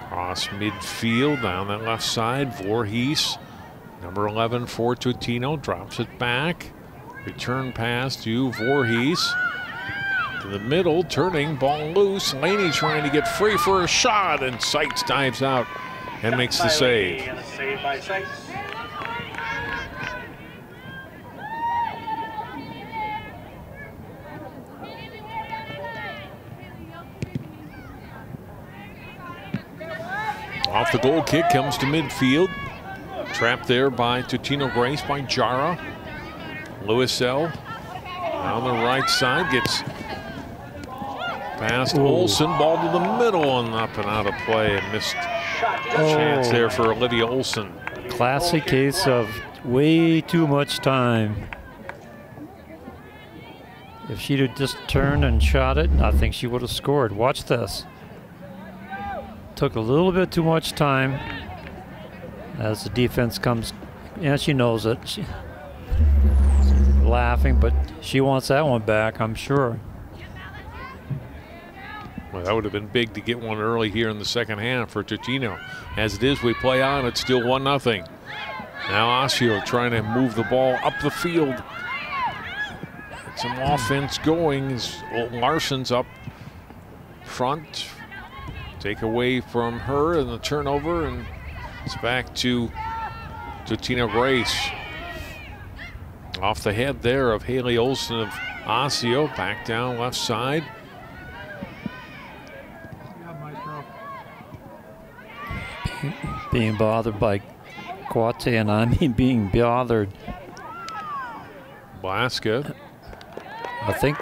Cross midfield down that left side. Voorhees, number 11 for Totino, drops it back. Return pass to Voorhees. To the middle, turning, ball loose. Laney trying to get free for a shot, and Sykes dives out and makes the save. And a save by Sykes. Off the goal kick, comes to midfield. Trapped there by Totino-Grace by Jara. Lewis L. on the right side gets past Olsen, ball to the middle and up and out of play, and missed chance there for Olivia Olsen. Classic case of way too much time. If she'd have just turned and shot it, I think she would have scored. Watch this. Took a little bit too much time. as the defense comes, and she knows it. She's laughing, but she wants that one back, I'm sure. Well, that would have been big to get one early here in the second half for Totino. As it is, we play on. It's still 1-0. Now Osseo trying to move the ball up the field. Get some offense going as Larson's up front. Take away from her and the turnover, and it's back to Totino-Grace. Off the head there of Haley Olsen of Osseo. Back down left side. Being bothered by Quate, and I mean being bothered. Blaska. I think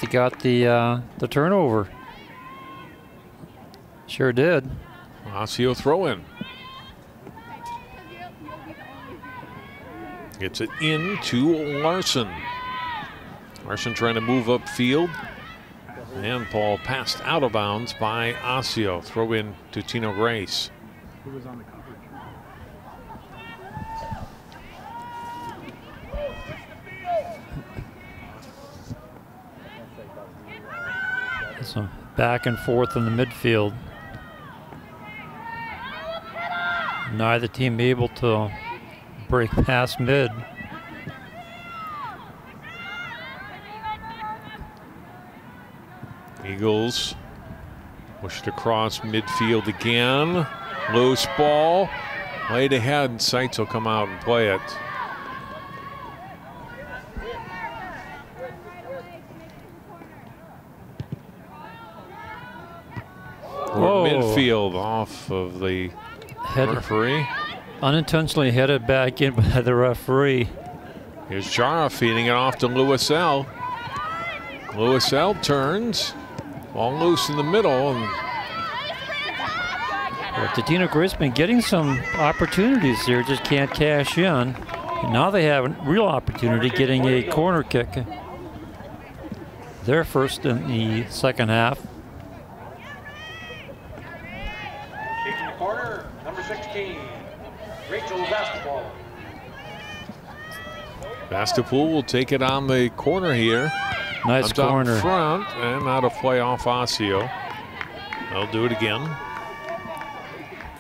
he got the turnover. Sure did. Osseo throw in. Gets it into Larson. Larson trying to move upfield. And ball passed out of bounds by Osseo. Throw in to Totino-Grace. Who was on the coverage? So back and forth in the midfield. Neither team able to break past mid. Eagles pushed across midfield again. Loose ball. Laid ahead, and Seitz will come out and play it. Midfield off of the referee. Unintentionally headed back in by the referee. Here's Jara feeding it off to Lewis L. Lewis L turns. Ball loose in the middle. And Totino-Grace been getting some opportunities here, just can't cash in. And now they have a real opportunity getting a corner kick. Their first in the second half. Kicking the corner, number 16, Rachel Vastapol. Vastapol will take it on the corner here. Nice corner. Up front, and out of play off Osseo. They'll do it again.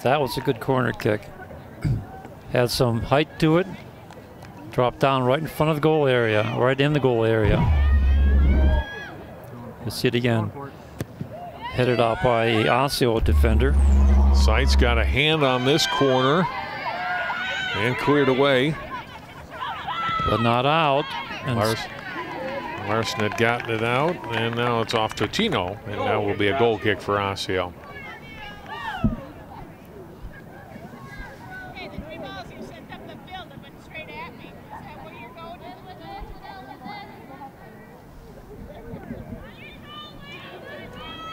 That was a good corner kick. Had some height to it. Dropped down right in front of the goal area, right in the goal area. You see it again. Headed out by a Osseo defender. Seitz got a hand on this corner and cleared away. But not out. And Larson had gotten it out, and now it's off Totino, and now will be a goal kick for Osseo.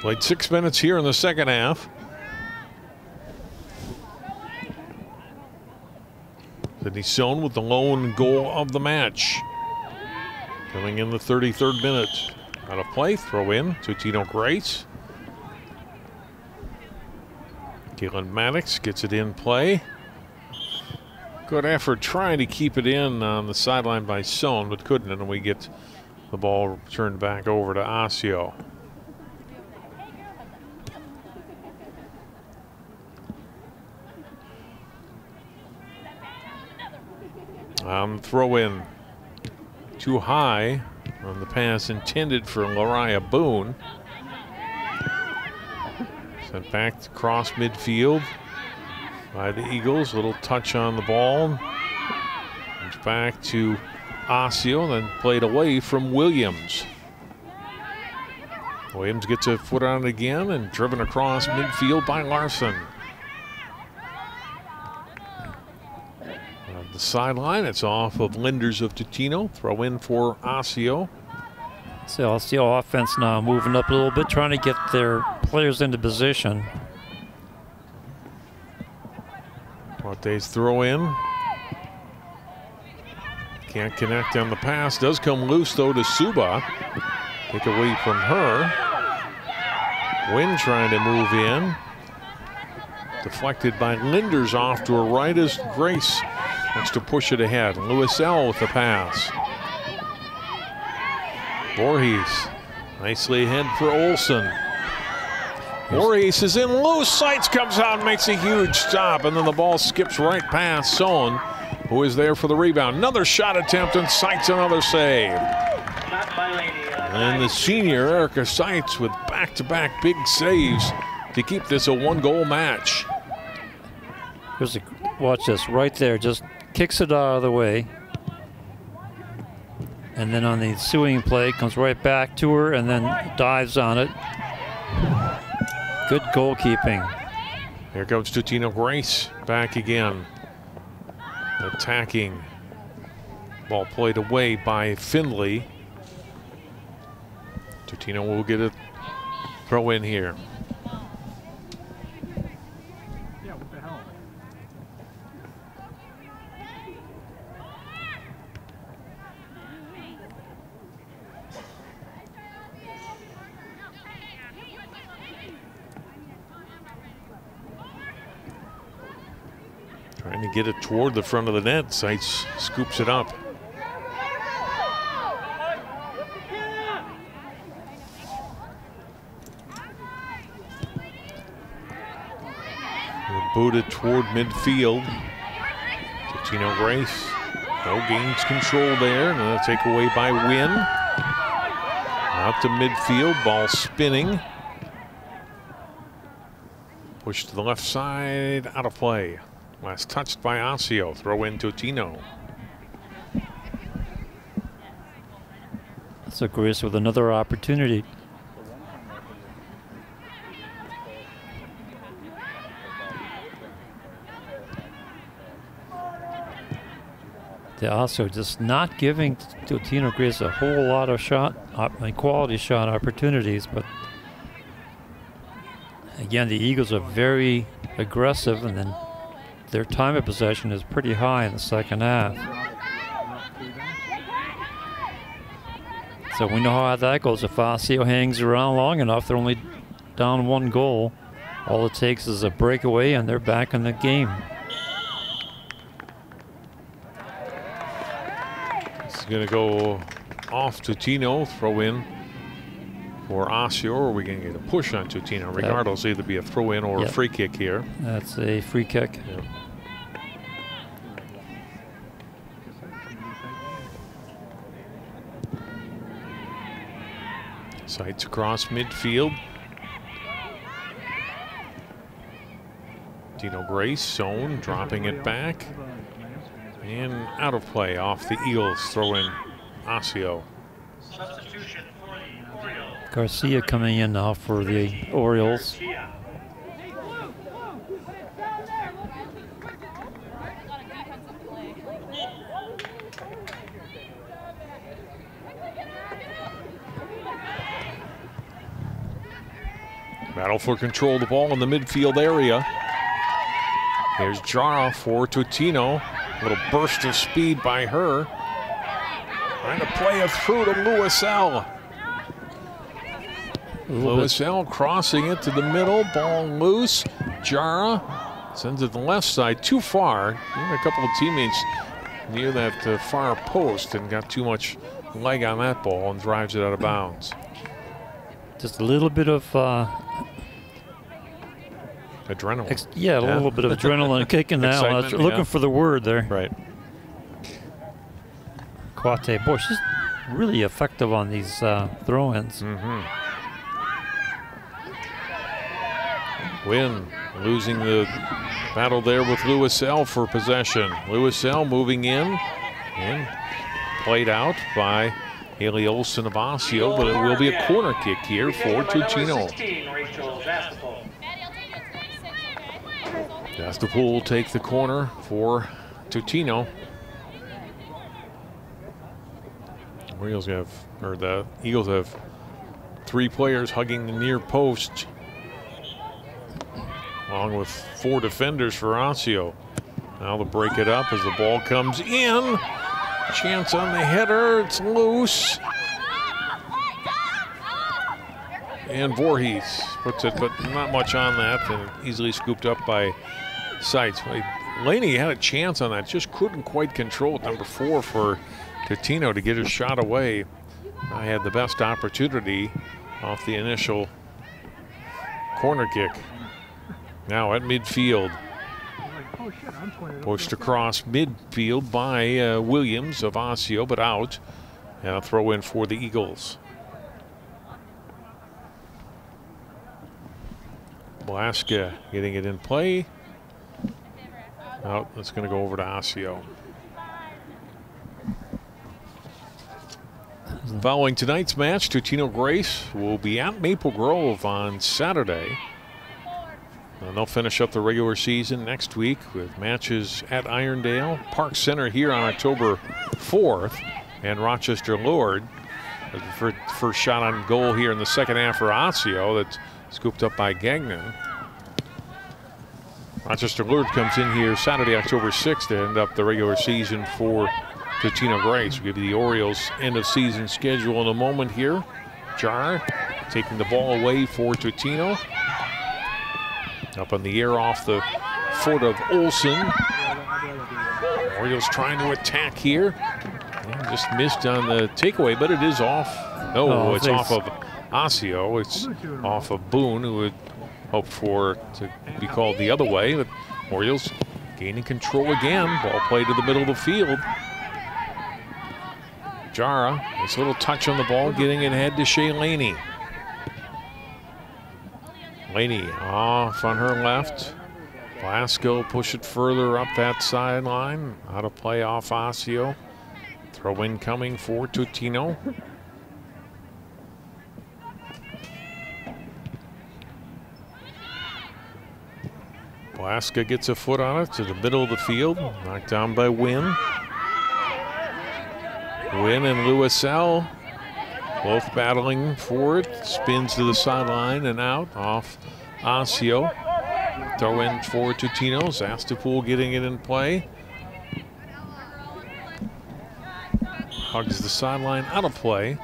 Played 6 minutes here in the second half. Sydney Sohn with the lone goal of the match. Coming in the 33rd minute. Out of play, throw in to Totino-Grace. Kaylin Maddox gets it in play. Good effort trying to keep it in on the sideline by Sohn, but couldn't, and we get the ball turned back over to Osseo. Throw in too high on the pass intended for Lariah Boone. Sent back across midfield by the Eagles. Little touch on the ball. Comes back to Osseo, then played away from Williams. Williams gets a foot on it again and driven across midfield by Larson. The sideline, it's off of Linders of Totino. Throw in for Osseo. So Osseo offense now moving up a little bit, trying to get their players into position. Cortez throw in. Can't connect on the pass. Does come loose though to Suba. Take away from her. Wynn trying to move in. Deflected by Linders off to her right as Grace wants to push it ahead. Lewis L with the pass. Voorhees nicely ahead for Olsen. Voorhees is in loose. Seitz comes out and makes a huge stop, and then the ball skips right past Sohn, who is there for the rebound. Another shot attempt, and Seitz another save. And the senior Erica Seitz with back-to-back big saves to keep this a one-goal match. Watch this right there, just kicks it out of the way. And then on the ensuing play, comes right back to her and then dives on it. Good goalkeeping. Here comes Totino-Grace back again. Attacking. Ball played away by Findlay. Totino will get a throw in here. Trying to get it toward the front of the net. Seitz scoops it up. Booted toward midfield. Totino-Grace. No gains control there. And a takeaway by Wynn. Out to midfield. Ball spinning. Pushed to the left side. Out of play. Last touched by Osseo. Throw in Totino. So Grace with another opportunity. They also just not giving Totino-Grace a whole lot of quality shot opportunities, but again, the Eagles are very aggressive, and then their time of possession is pretty high in the second half. So we know how that goes. If Osseo hangs around long enough, they're only down one goal. All it takes is a breakaway, and they're back in the game. It's going to go off Totino, throw in for Osseo, or are we going to get a push on Totino? Regardless, either be a throw in or a free kick here. That's a free kick. Yep. Seitz across midfield. Totino-Grace, Sohn dropping it back. And out of play off the Eagles, throw in Osseo. Garcia coming in now for the Orioles. Battle for control of the ball in the midfield area. Here's Jara for Totino. A little burst of speed by her. Trying to play it through to Lewis L. Lewis L crossing it to the middle. Ball loose. Jara sends it to the left side. Too far. Even a couple of teammates near that far post and got too much leg on that ball and drives it out of bounds. Just a little bit of adrenaline. A little bit of adrenaline kicking now. Looking for the word there. Right. Quate, boy, she's really effective on these throw-ins. Wynn losing the battle there with Lewis L for possession. Lewis L moving in and played out by Haley Olsen of Osseo, but it will be a corner kick here for Totino. Jastapul will take the corner for Totino. The Eagles have 3 players hugging the near post, along with 4 defenders for Osseo. Now they'll break it up as the ball comes in. Chance on the header, it's loose. And Voorhees puts it, but not much on that, and easily scooped up by Seitz. Laney had a chance on that, just couldn't quite control it. Number 4 for Totino to get his shot away. I had the best opportunity off the initial corner kick. Now at midfield. Pushed across midfield by Williams of Osseo, but out. And a throw in for the Eagles. Blaska getting it in play. Out, that's going to go over to Osseo. Following tonight's match, Totino-Grace will be at Maple Grove on Saturday. And they'll finish up the regular season next week with matches at Irondale, Park Center here on October 4th, and Rochester Lord. The first shot on goal here in the second half for Osseo. That's scooped up by Gagnon. Rochester Lord comes in here Saturday, October 6th to end up the regular season for Totino-Grace. We'll give you the Orioles end of season schedule in a moment here. Jar taking the ball away for Totino. Up in the air off the foot of Olsen. Orioles trying to attack here. And just missed on the takeaway, but it is off. No, it's off of Osseo. It's off of Boone, who would hope for to be called the other way. But Orioles gaining control again. Ball played to the middle of the field. Jara, this little touch on the ball, getting it ahead to Shea Laney. Laney off on her left. Blasco push it further up that sideline. Out of play off Osseo. Throw in coming for Totino. Blasco gets a foot on it to the middle of the field. Knocked down by Wynn. Wynn and Lewisell both battling for it. Spins to the sideline and out off Osseo. Throw in for Totino. Zastapool getting it in play. Hugs the sideline, out of play.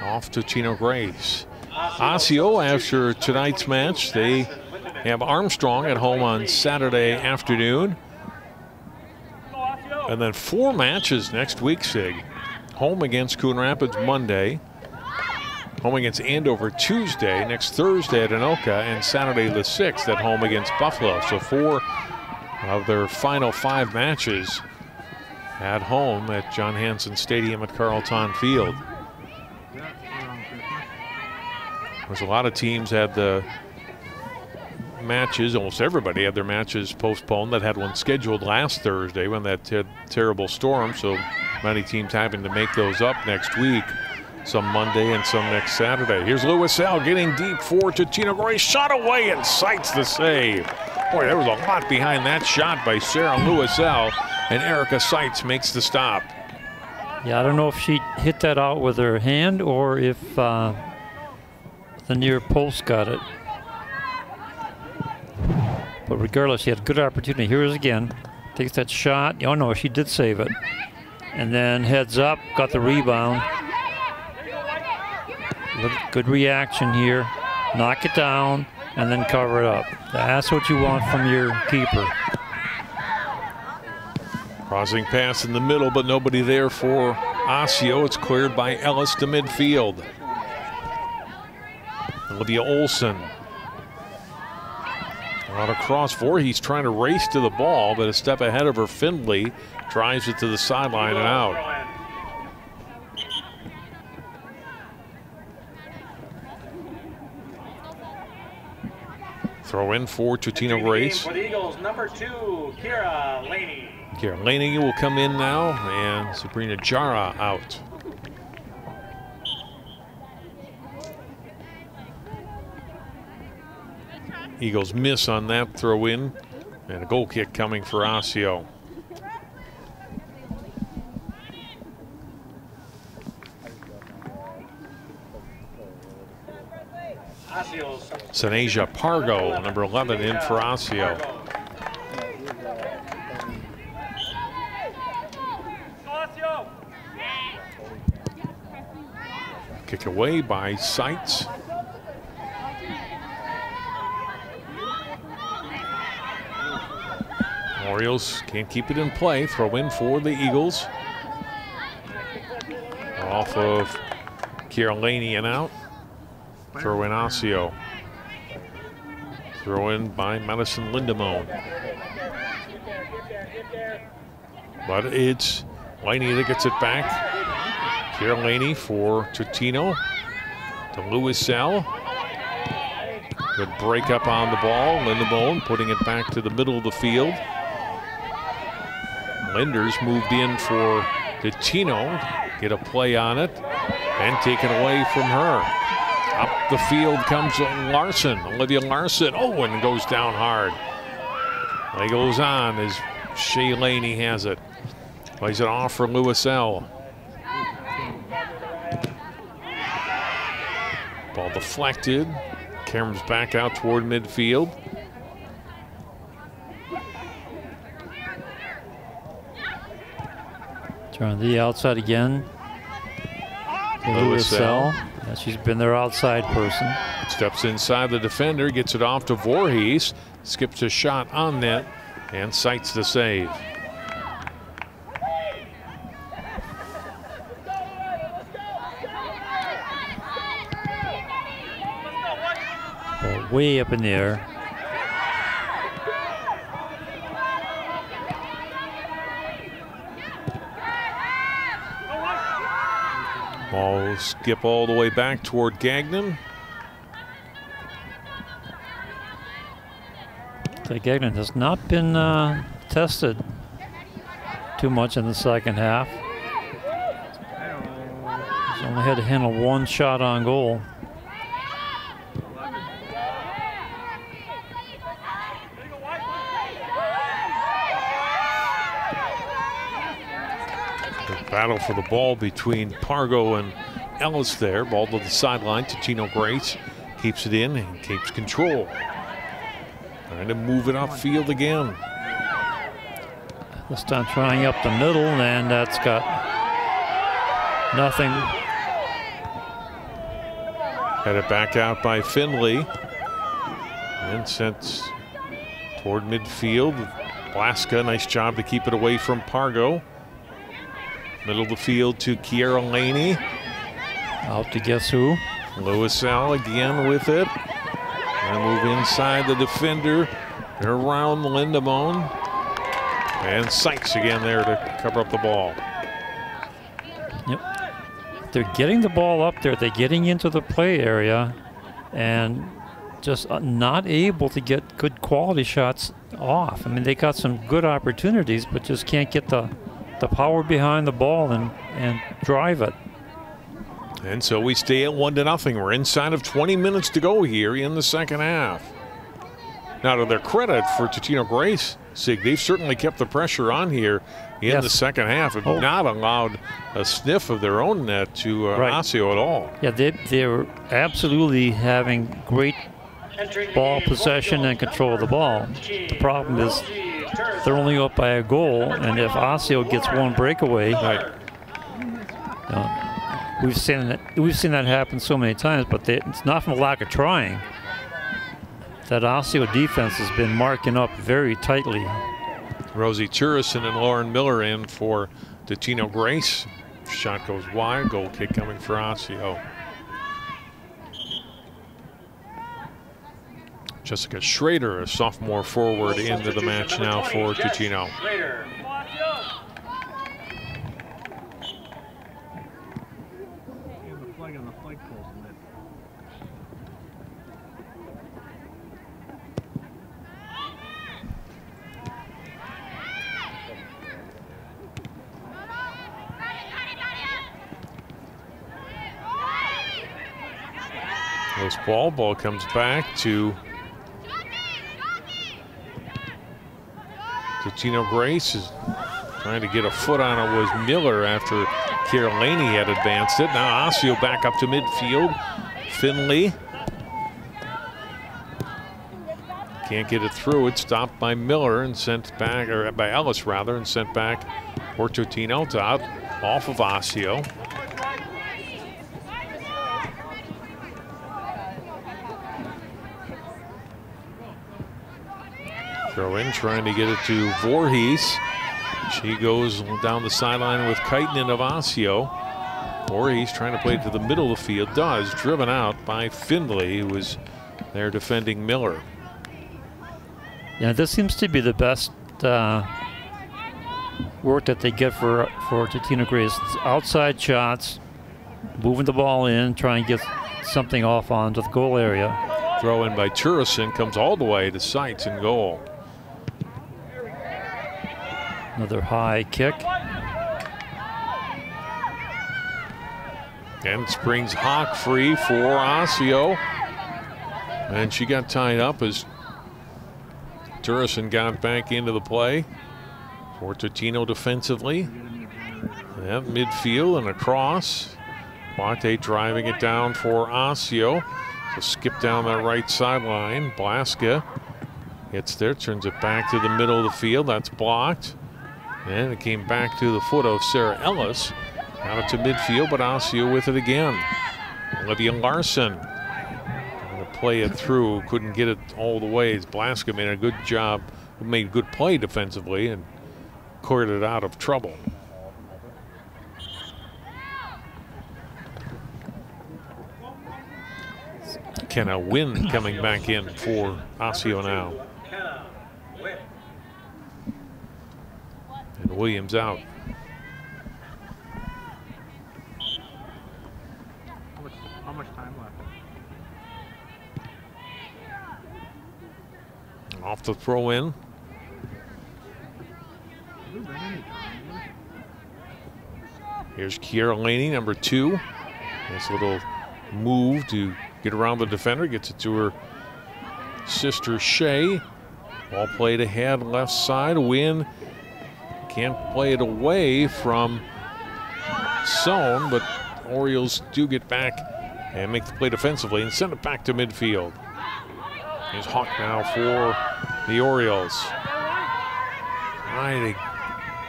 Off Totino-Grace. Osseo, after tonight's match, they have Armstrong at home on Saturday afternoon. And then 4 matches next week, Sig. Home against Coon Rapids Monday. Home against Andover Tuesday, next Thursday at Anoka, and Saturday the 6th at home against Buffalo. So 4 of their final 5 matches at home at John Hanson Stadium at Carlton Field. There's a lot of teams had the matches, almost everybody had their matches postponed that had one scheduled last Thursday when that terrible storm. So many teams having to make those up next week. Some Monday and some next Saturday. Here's Lewisell getting deep for Totino-Grace. Shot away and Seitz the save. Boy, there was a lot behind that shot by Sarah Lewisell, and Erica Seitz makes the stop. Yeah, I don't know if she hit that out with her hand or if the near post got it. But regardless, she had a good opportunity. Here it is again. Takes that shot. Oh no, she did save it. And then heads up, got the rebound. Good reaction here. Knock it down and then cover it up. That's what you want from your keeper. Crossing pass in the middle, but nobody there for Osseo. It's cleared by Ellis to midfield. Olivia Olsen. Out across Voorhees trying to race to the ball, but a step ahead of her. Findlay drives it to the sideline and out. Throw in for Totino-Grace. For the Eagles, number 2, Kira Laney. Kira Laney will come in now, and Sabrina Jara out. Eagles miss on that throw in, and a goal kick coming for Osseo. Sanasia Pargo, number 11, in for Osseo. Kick away by Seitz. Orioles can't keep it in play. Throw in for the Eagles. Off of Chiarolini and out. Throw in Osseo. Throw in by Madison Lindemone. But it's Laney that gets it back. Chiarolini for Totino to Louiselle. Good break up on the ball. Lindemone putting it back to the middle of the field. Linders moved in for Totino. Get a play on it and taken away from her. Up the field comes Larson, Olivia Larson. Oh, and goes down hard. Play goes on as Shea Laney has it. Plays it off for Louiselle. Ball deflected. Cameron's back out toward midfield. Trying the outside again. Louiselle. Yeah, she's been their outside person. Steps inside the defender, gets it off to Voorhees. Skips a shot on net and sights the save. Ball way up in the air. Ball skip all the way back toward Gagnon. Gagnon has not been tested too much in the second half. He's only had to handle one shot on goal. Battle for the ball between Pargo and Ellis there. Ball to the sideline. Totino-Grace keeps it in and keeps control. Trying to move it upfield again. This time trying up the middle, and that's got nothing. Had it back out by Finley. And sent toward midfield. Blaska, nice job to keep it away from Pargo. Middle of the field to Chiarolini. Out to guess who? Louiselle again with it. And move inside the defender. They're around Lindemone. And Sykes again there to cover up the ball. Yep. They're getting the ball up there. They're getting into the play area and just not able to get good quality shots off. I mean, they got some good opportunities, but just can't get the power behind the ball and drive it. And so we stay at 1-0. We're inside of 20 minutes to go here in the second half. Now, to their credit for Totino-Grace, Sig, they've certainly kept the pressure on here in the second half and not allowed a sniff of their own net to Osseo at all. Yeah, they're absolutely having great ball possession and control of the ball. The problem is they're only up by a goal, and if Osseo gets one breakaway, we've seen that happen so many times. But it's not from a lack of trying. That Osseo defense has been marking up very tightly. Rosie Turrison and Lauren Miller in for Totino-Grace. Shot goes wide. Goal kick coming for Osseo. Jessica Schrader, a sophomore forward, into the match now for Totino. This ball comes back to Totino-Grace. Is trying to get a foot on it was Miller after Chiarolini had advanced it. Now Osseo back up to midfield. Finley can't get it through. It's stopped by Miller and sent back, or by Ellis rather, and sent back for Totino to out off of Osseo. Throw in, trying to get it to Voorhees. She goes down the sideline with Kitenin of Osseo. Voorhees trying to play it to the middle of the field. Does. Driven out by Findlay, who was there defending Miller. Yeah, this seems to be the best work that they get for Totino-Grace. Outside shots, moving the ball in, trying to get something off onto the goal area. Throw in by Turrison comes all the way to Seitz and goal. Another high kick. And springs Hawk free for Osseo. And she got tied up as Turrison got back into the play for Totino defensively. And midfield and across. Bonte driving it down for Osseo. So skip down that right sideline. Blaska gets there, turns it back to the middle of the field. That's blocked. And it came back to the foot of Sarah Ellis. Out to midfield, but Osseo with it again. Olivia Larson trying to play it through, couldn't get it all the way. Blaska made a good job, made good play defensively and cleared it out of trouble. Kenna Wynn coming back in for Osseo now. And Williams out. How much time left? Off the throw in. Here's Kiera Laney, number 2. Nice little move to get around the defender, gets it to her sister Shay. Ball played ahead, left side. Win. Can't play it away from Sohn, but Orioles do get back and make the play defensively and send it back to midfield. Here's Hawk now for the Orioles. Trying to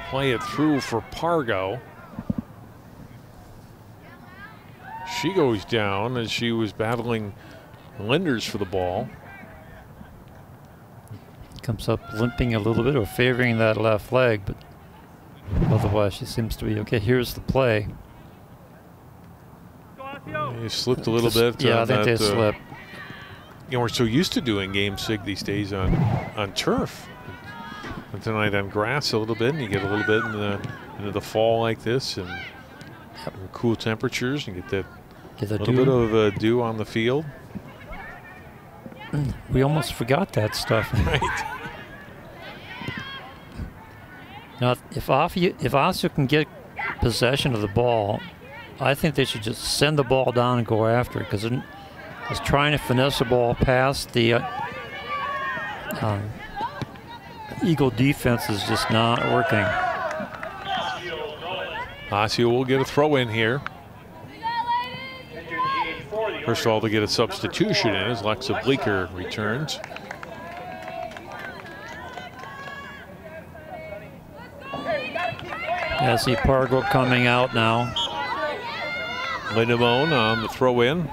play it through for Pargo. She goes down as she was battling Linders for the ball. Comes up limping a little bit or favoring that left leg, but otherwise she seems to be okay. Here's the play. He slipped a little bit. Yeah, I think they slipped. You know, we're so used to doing game sig these days on turf. And tonight on grass a little bit, and you get a little bit into the fall like this, and cool temperatures, and get a little bit of dew on the field. We almost forgot that stuff. Right. Now, if Osseo can get possession of the ball, I think they should just send the ball down and go after it, because it's trying to finesse the ball past the Eagle defense is just not working. Osseo will get a throw in here. First of all, to get a substitution in as Lexa Bleeker returns. Yeah, see Pargo coming out now. Lindemone on the throw in.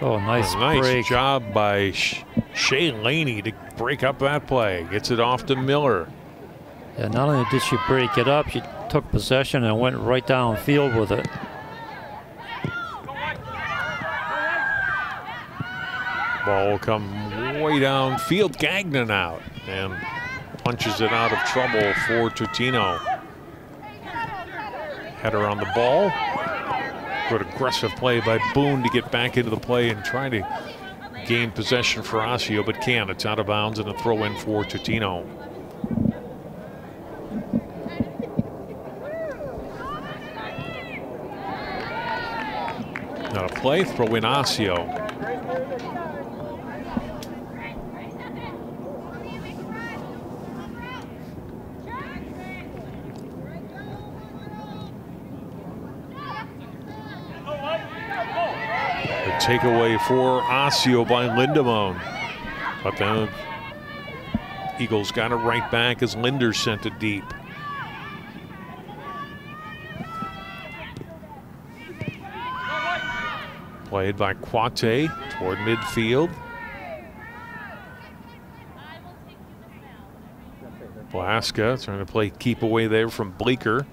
Oh, nice break. Job by Shay Laney to break up that play. Gets it off to Miller. Yeah, not only did she break it up, she took possession and went right downfield with it. Ball will come way downfield. Gagnon out and punches it out of trouble for Totino. Header on the ball. Good aggressive play by Boone to get back into the play and try to gain possession for Osseo, but can't. It's out of bounds and a throw in for Totino. Not a play, throw in Osseo. Takeaway for Osseo by Lindemone. But the Eagles got it right back as Linder sent it deep. Played by Quate toward midfield. Blaska trying to play keep away there from Bleeker.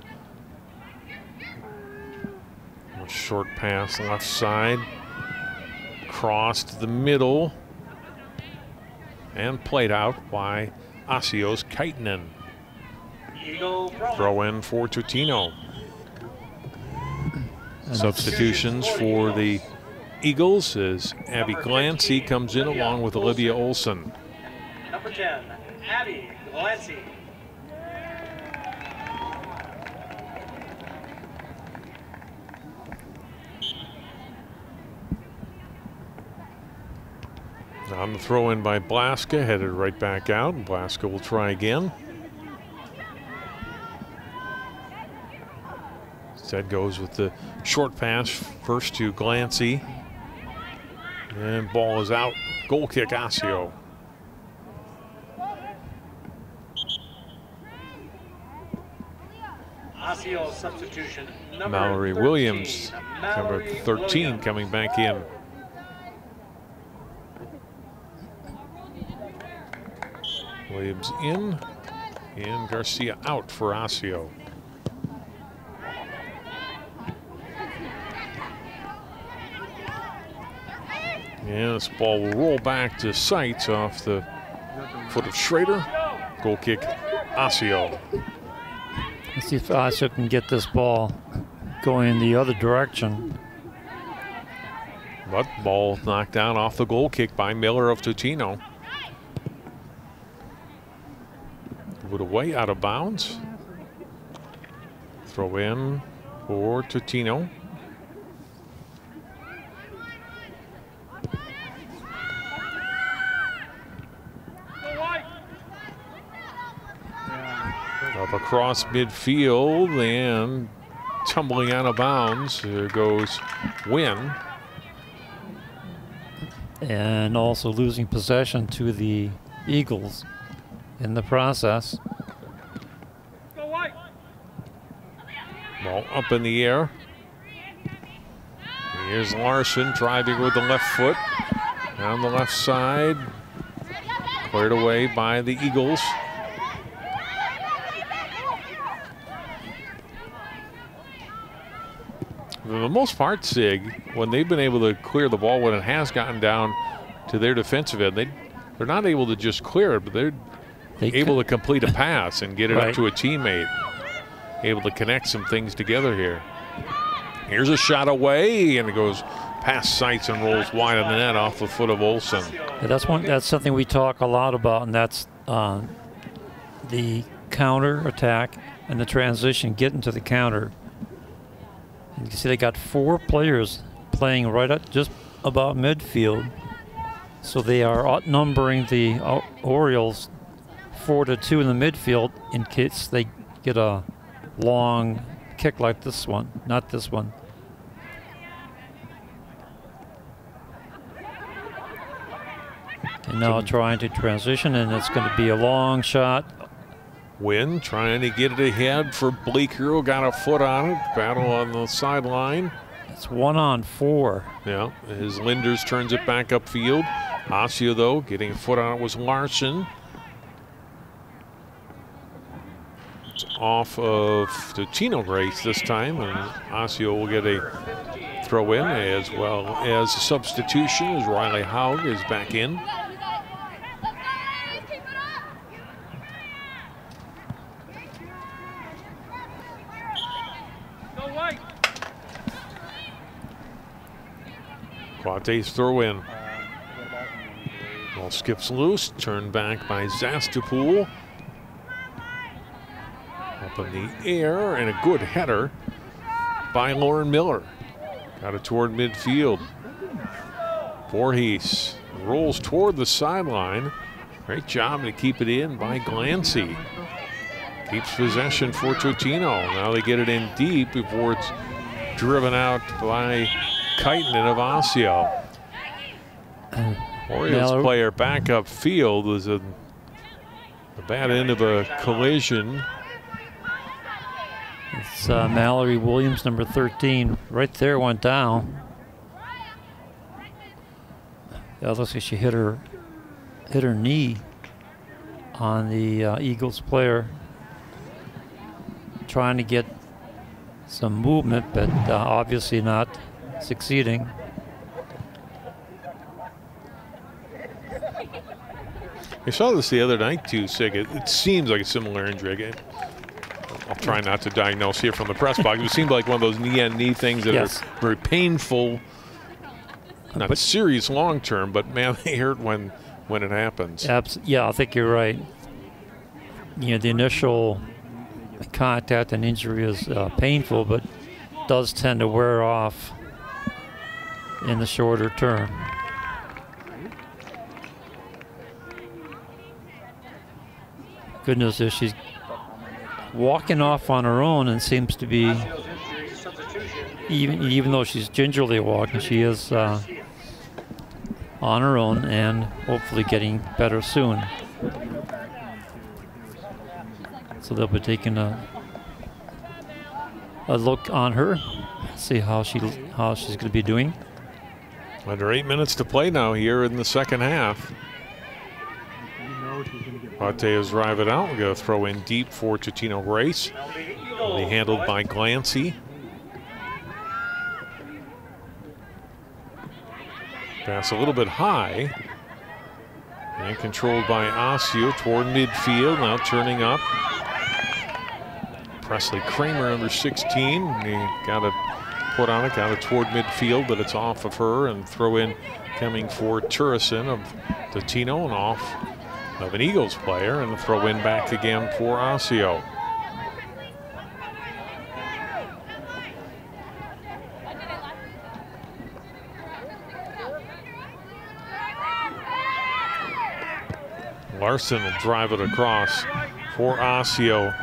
A short pass left side. Cross to the middle. And played out by Osseo's Kaitanen. Throw in for Totino. Substitutions for the Eagles as Abby Glancy comes in along with Olivia Olson. Number 10, Abby Glancy. On the throw in by Blaska, headed right back out. Blaska will try again. Instead goes with the short pass first to Glancy. And ball is out. Goal kick, Osseo. Osseo substitution. Mallory 13, Williams, number 13, Williams. coming back in. Williams in, and Garcia out for Osseo. And this ball will roll back to Seitz off the foot of Schrader. Goal kick, Osseo. Let's see if Osseo can get this ball going in the other direction. But ball knocked down off the goal kick by Miller of Totino. Put away out of bounds. Throw in for Totino. Up across midfield and tumbling out of bounds. There goes Wynn. And also losing possession to the Eagles in the process. Ball up in the air. Here's Larson driving with the left foot. Down the left side. Cleared away by the Eagles. For the most part, Sig, when they've been able to clear the ball when it has gotten down to their defensive end, they're not able to just clear it, but they're able to complete a pass and get it up to a teammate. Able to connect some things together here. Here's a shot away, and it goes past Seitz and rolls wide on the net off the foot of Olson. Yeah, that's something we talk a lot about, and that's the counter attack and the transition, getting to the counter. And you can see they got 4 players playing right at just about midfield. So they are outnumbering the Orioles 4-2 in the midfield in case they get a long kick like this one, not this one. And now trying to transition, and it's going to be a long shot. Wynn trying to get it ahead for Bleeker, who got a foot on it. Battle on the sideline. It's 1-on-4. Yeah, as Linders turns it back upfield. Osseo, though, getting a foot on it was Larson. It's off of Totino-Grace this time, and Osseo will get a throw in, as well as a substitution as Riley Haug is back in. Quate's throw in. Ball skips loose, turned back by Zastapool. Up in the air, and a good header by Lauren Miller. Got it toward midfield. Voorhees rolls toward the sideline. Great job to keep it in by Glancy. Keeps possession for Totino. Now they get it in deep before it's driven out by Kaitanen of Osseo. Orioles player back upfield was a bad end of a collision. It's Mallory Williams, number 13, right there, went down. Yeah, it looks like she hit her knee on the Eagles player, trying to get some movement, but obviously not succeeding. I saw this the other night too, Sig. It seems like a similar injury. Again, I'll try not to diagnose here from the press box. It seemed like one of those knee-on-knee things that are very painful, not serious long-term, but man, they hurt when it happens. Yeah, I think you're right. You know, the initial contact and injury is painful, but does tend to wear off in the shorter term. Good news is she's walking off on her own and seems to be, even though she's gingerly walking, she is on her own and hopefully getting better soon. So they'll be taking a look on her, see how she's going to be doing. Under 8 minutes to play now here in the second half. Osseo drive it out. We're going to throw in deep for Totino-Grace. Only handled by Glancy. Pass a little bit high. And controlled by Osseo toward midfield. Now turning up. Presley Kramer under 16. He got it put on it, got it toward midfield, but it's off of her. And throw in coming for Turrison of Totino and off of an Eagles player, and the throw in back again for Osseo. Larson will drive it across for Osseo.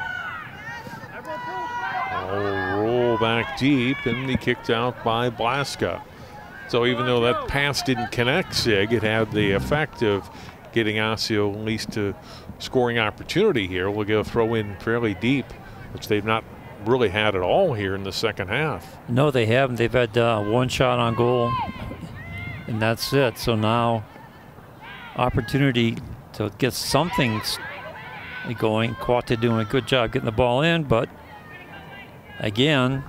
Roll back deep and be kicked out by Blaska. So even though that pass didn't connect, Sig, it had the effect of getting Osseo at least to scoring opportunity here. We'll go throw in fairly deep, which they've not really had at all here in the second half. No, they haven't. They've had one shot on goal, and that's it. So now opportunity to get something going. Quate doing a good job getting the ball in, but again,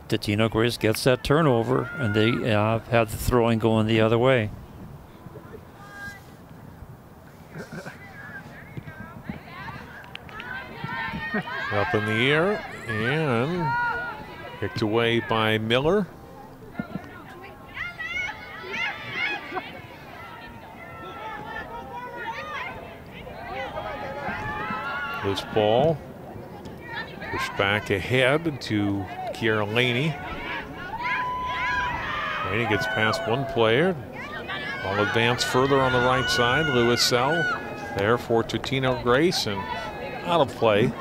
Totino-Grace gets that turnover, and they have the throwing going the other way. Up in the air and kicked away by Miller. This ball pushed back ahead to Kiera Laney. Laney gets past one player. Ball advanced further on the right side. Lewis Sell there for Totino-Grace and out of play.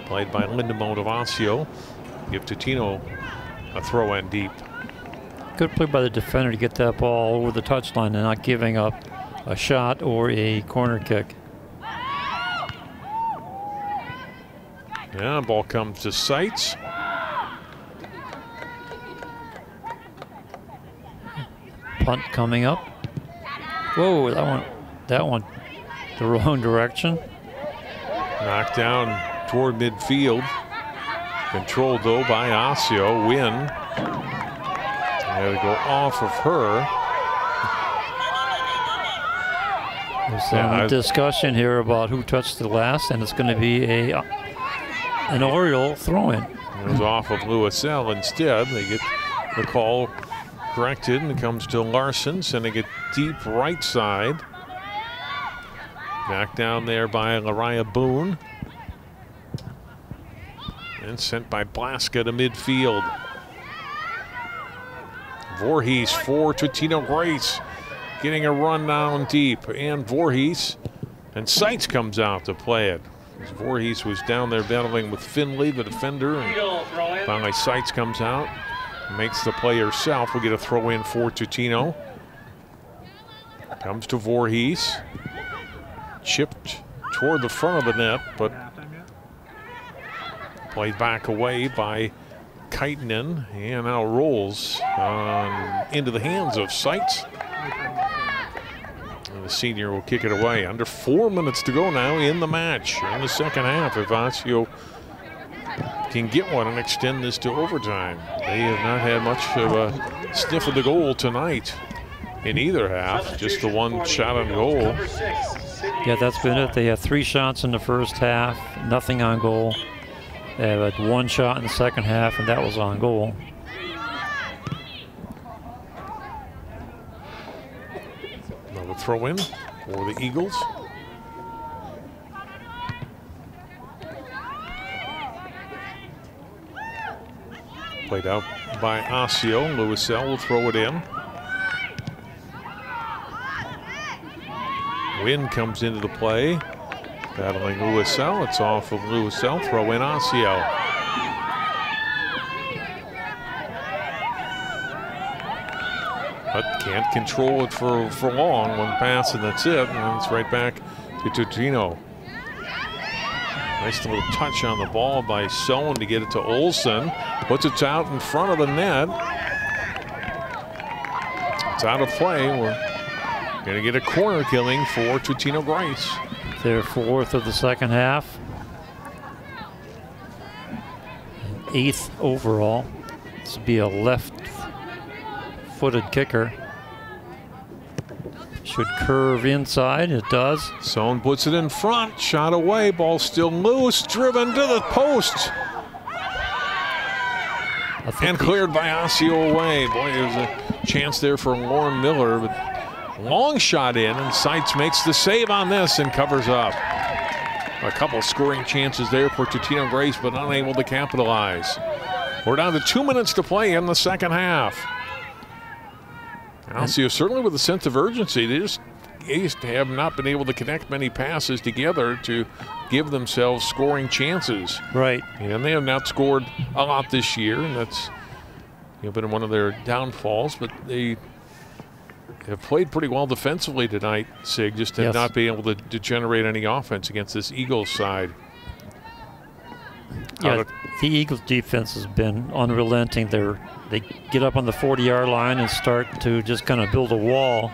Played by Lindemont of Osseo. Give Totino a throw in deep. Good play by the defender to get that ball over the touchline and not giving up a shot or a corner kick. Yeah, ball comes to Seitz. Punt coming up. Whoa, that one the wrong direction. Knocked down toward midfield. Controlled though by Osseo. Win. Had to go off of her. There's some discussion here about who touched the last, and it's going to be an Oriole throw-in. It was off of Lewis L instead. They get the call corrected, and it comes to Larson, sending it deep right side. Back down there by Lariah Boone. And sent by Blaska to midfield. Voorhees for Totino-Grace. Getting a run down deep. And Voorhees. And Seitz comes out to play it. Voorhees was down there battling with Finley, the defender. And finally Seitz comes out. Makes the play herself. We'll get a throw in for Totino. Comes to Voorhees. Chipped toward the front of the net, but played back away by Kaitanen, and now rolls into the hands of Seitz. And the the senior will kick it away. Under 4 minutes to go now in the match, in the second half. If Osseo can get one and extend this to overtime. They have not had much of a sniff of the goal tonight in either half, just the one shot on goal. Yeah, that's been it. They had 3 shots in the first half, nothing on goal. They had 1 shot in the second half, and that was on goal. Another throw in for the Eagles. Played out by Osseo. Lewisell will throw it in. Wynn comes into the play. Battling Lewisell. It's off of Lewisell. Throw in Osseo. But can't control it for long. One pass and that's it. And it's right back to Totino. Nice little touch on the ball by Sohn to get it to Olsen. Puts it out in front of the net. It's out of play. We're going to get a corner killing for Totino-Grace. Their 4th of the second half. 8th overall. This will be a left-footed kicker. Should curve inside, it does. Sohn puts it in front, shot away, ball still loose, driven to the post. And cleared by Osseo away. Boy, there's a chance there for Lauren Miller, but long shot in, and Seitz makes the save on this and covers up. A couple scoring chances there for Totino-Grace, but unable to capitalize. We're down to 2 minutes to play in the second half. Osseo certainly with a sense of urgency. They just have not been able to connect many passes together to give themselves scoring chances. Right. And they have not scored a lot this year, and that's been one of their downfalls, but they have played pretty well defensively tonight, Sig, just to not be able to generate any offense against this Eagles side. Yeah, the Eagles defense has been unrelenting. They get up on the 40-yard line and start to just kind of build a wall.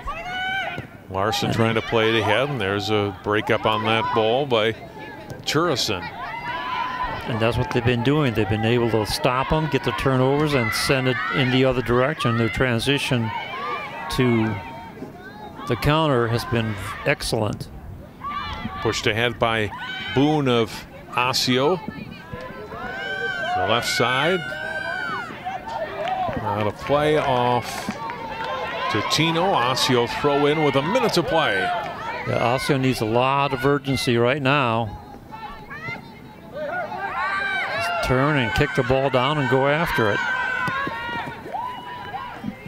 Larson trying to play it ahead, and there's a breakup on that ball by Turrison. And that's what they've been doing. They've been able to stop them, get the turnovers, and send it in the other direction. Their transition to the counter has been excellent. Pushed ahead by Boone of Osseo. The left side. Out of play off Totino. Osseo throw in with a minute to play. Yeah, Osseo needs a lot of urgency right now. Just turn and kick the ball down and go after it.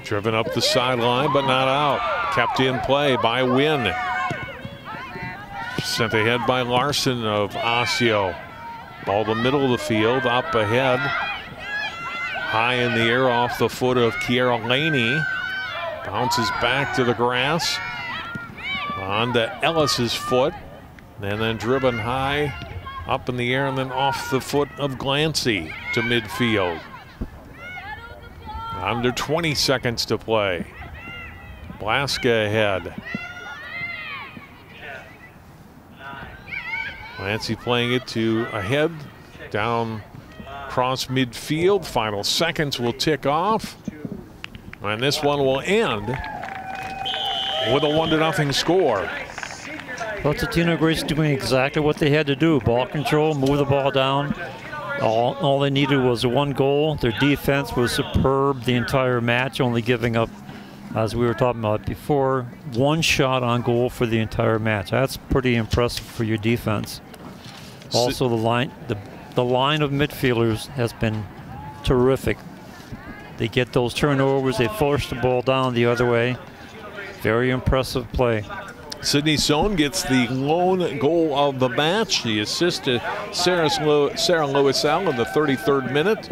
Driven up the sideline, but not out. Kept in play by Wynn. Sent ahead by Larson of Osseo. Ball the middle of the field, up ahead. High in the air off the foot of Kiera Laney. Bounces back to the grass. On to Ellis's foot. And then driven high, up in the air, and then off the foot of Glancy to midfield. Under 20 seconds to play. Blaska ahead. Glancy playing it to ahead, down across midfield. Final seconds will tick off. And this one will end with a 1-0 score. Well, Totino-Grace doing exactly what they had to do. Ball control, move the ball down. All they needed was 1 goal. Their defense was superb the entire match, only giving up, as we were talking about before, 1 shot on goal for the entire match. That's pretty impressive for your defense. Also, the line of midfielders has been terrific. They get those turnovers, they force the ball down the other way. Very impressive play. Sydney Sohn gets the lone goal of the match. The assist to Sarah Lewisell in the 33rd minute.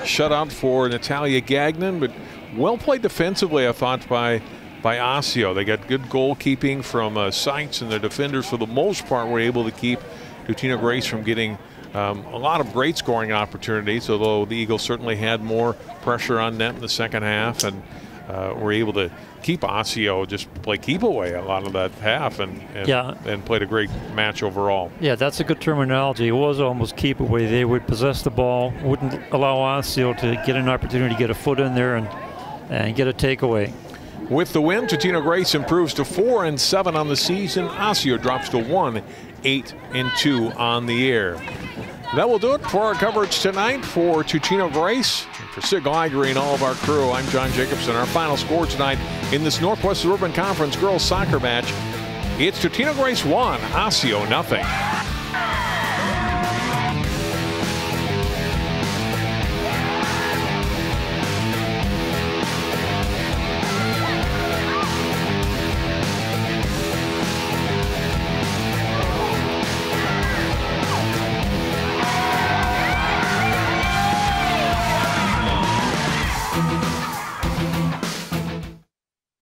Shutout for Natalia Gagnon, but well played defensively, I thought, by Osseo. They got good goalkeeping from Seitz, and the defenders, for the most part, were able to keep Totino-Grace from getting a lot of great scoring opportunities, although the Eagles certainly had more pressure on net in the second half. And were able to keep Osseo, just play keep away a lot of that half, and played a great match overall. Yeah, that's a good terminology. It was almost keep away. They would possess the ball, wouldn't allow Osseo to get an opportunity to get a foot in there and get a takeaway. With the win, Totino-Grace improves to 4-7 on the season. Osseo drops to 1-8-2 on the year. That will do it for our coverage tonight for Totino-Grace. For Sid Geiger and all of our crew, I'm John Jacobson. Our final score tonight in this Northwest Suburban Conference girls soccer match, it's Totino-Grace 1, Osseo 0.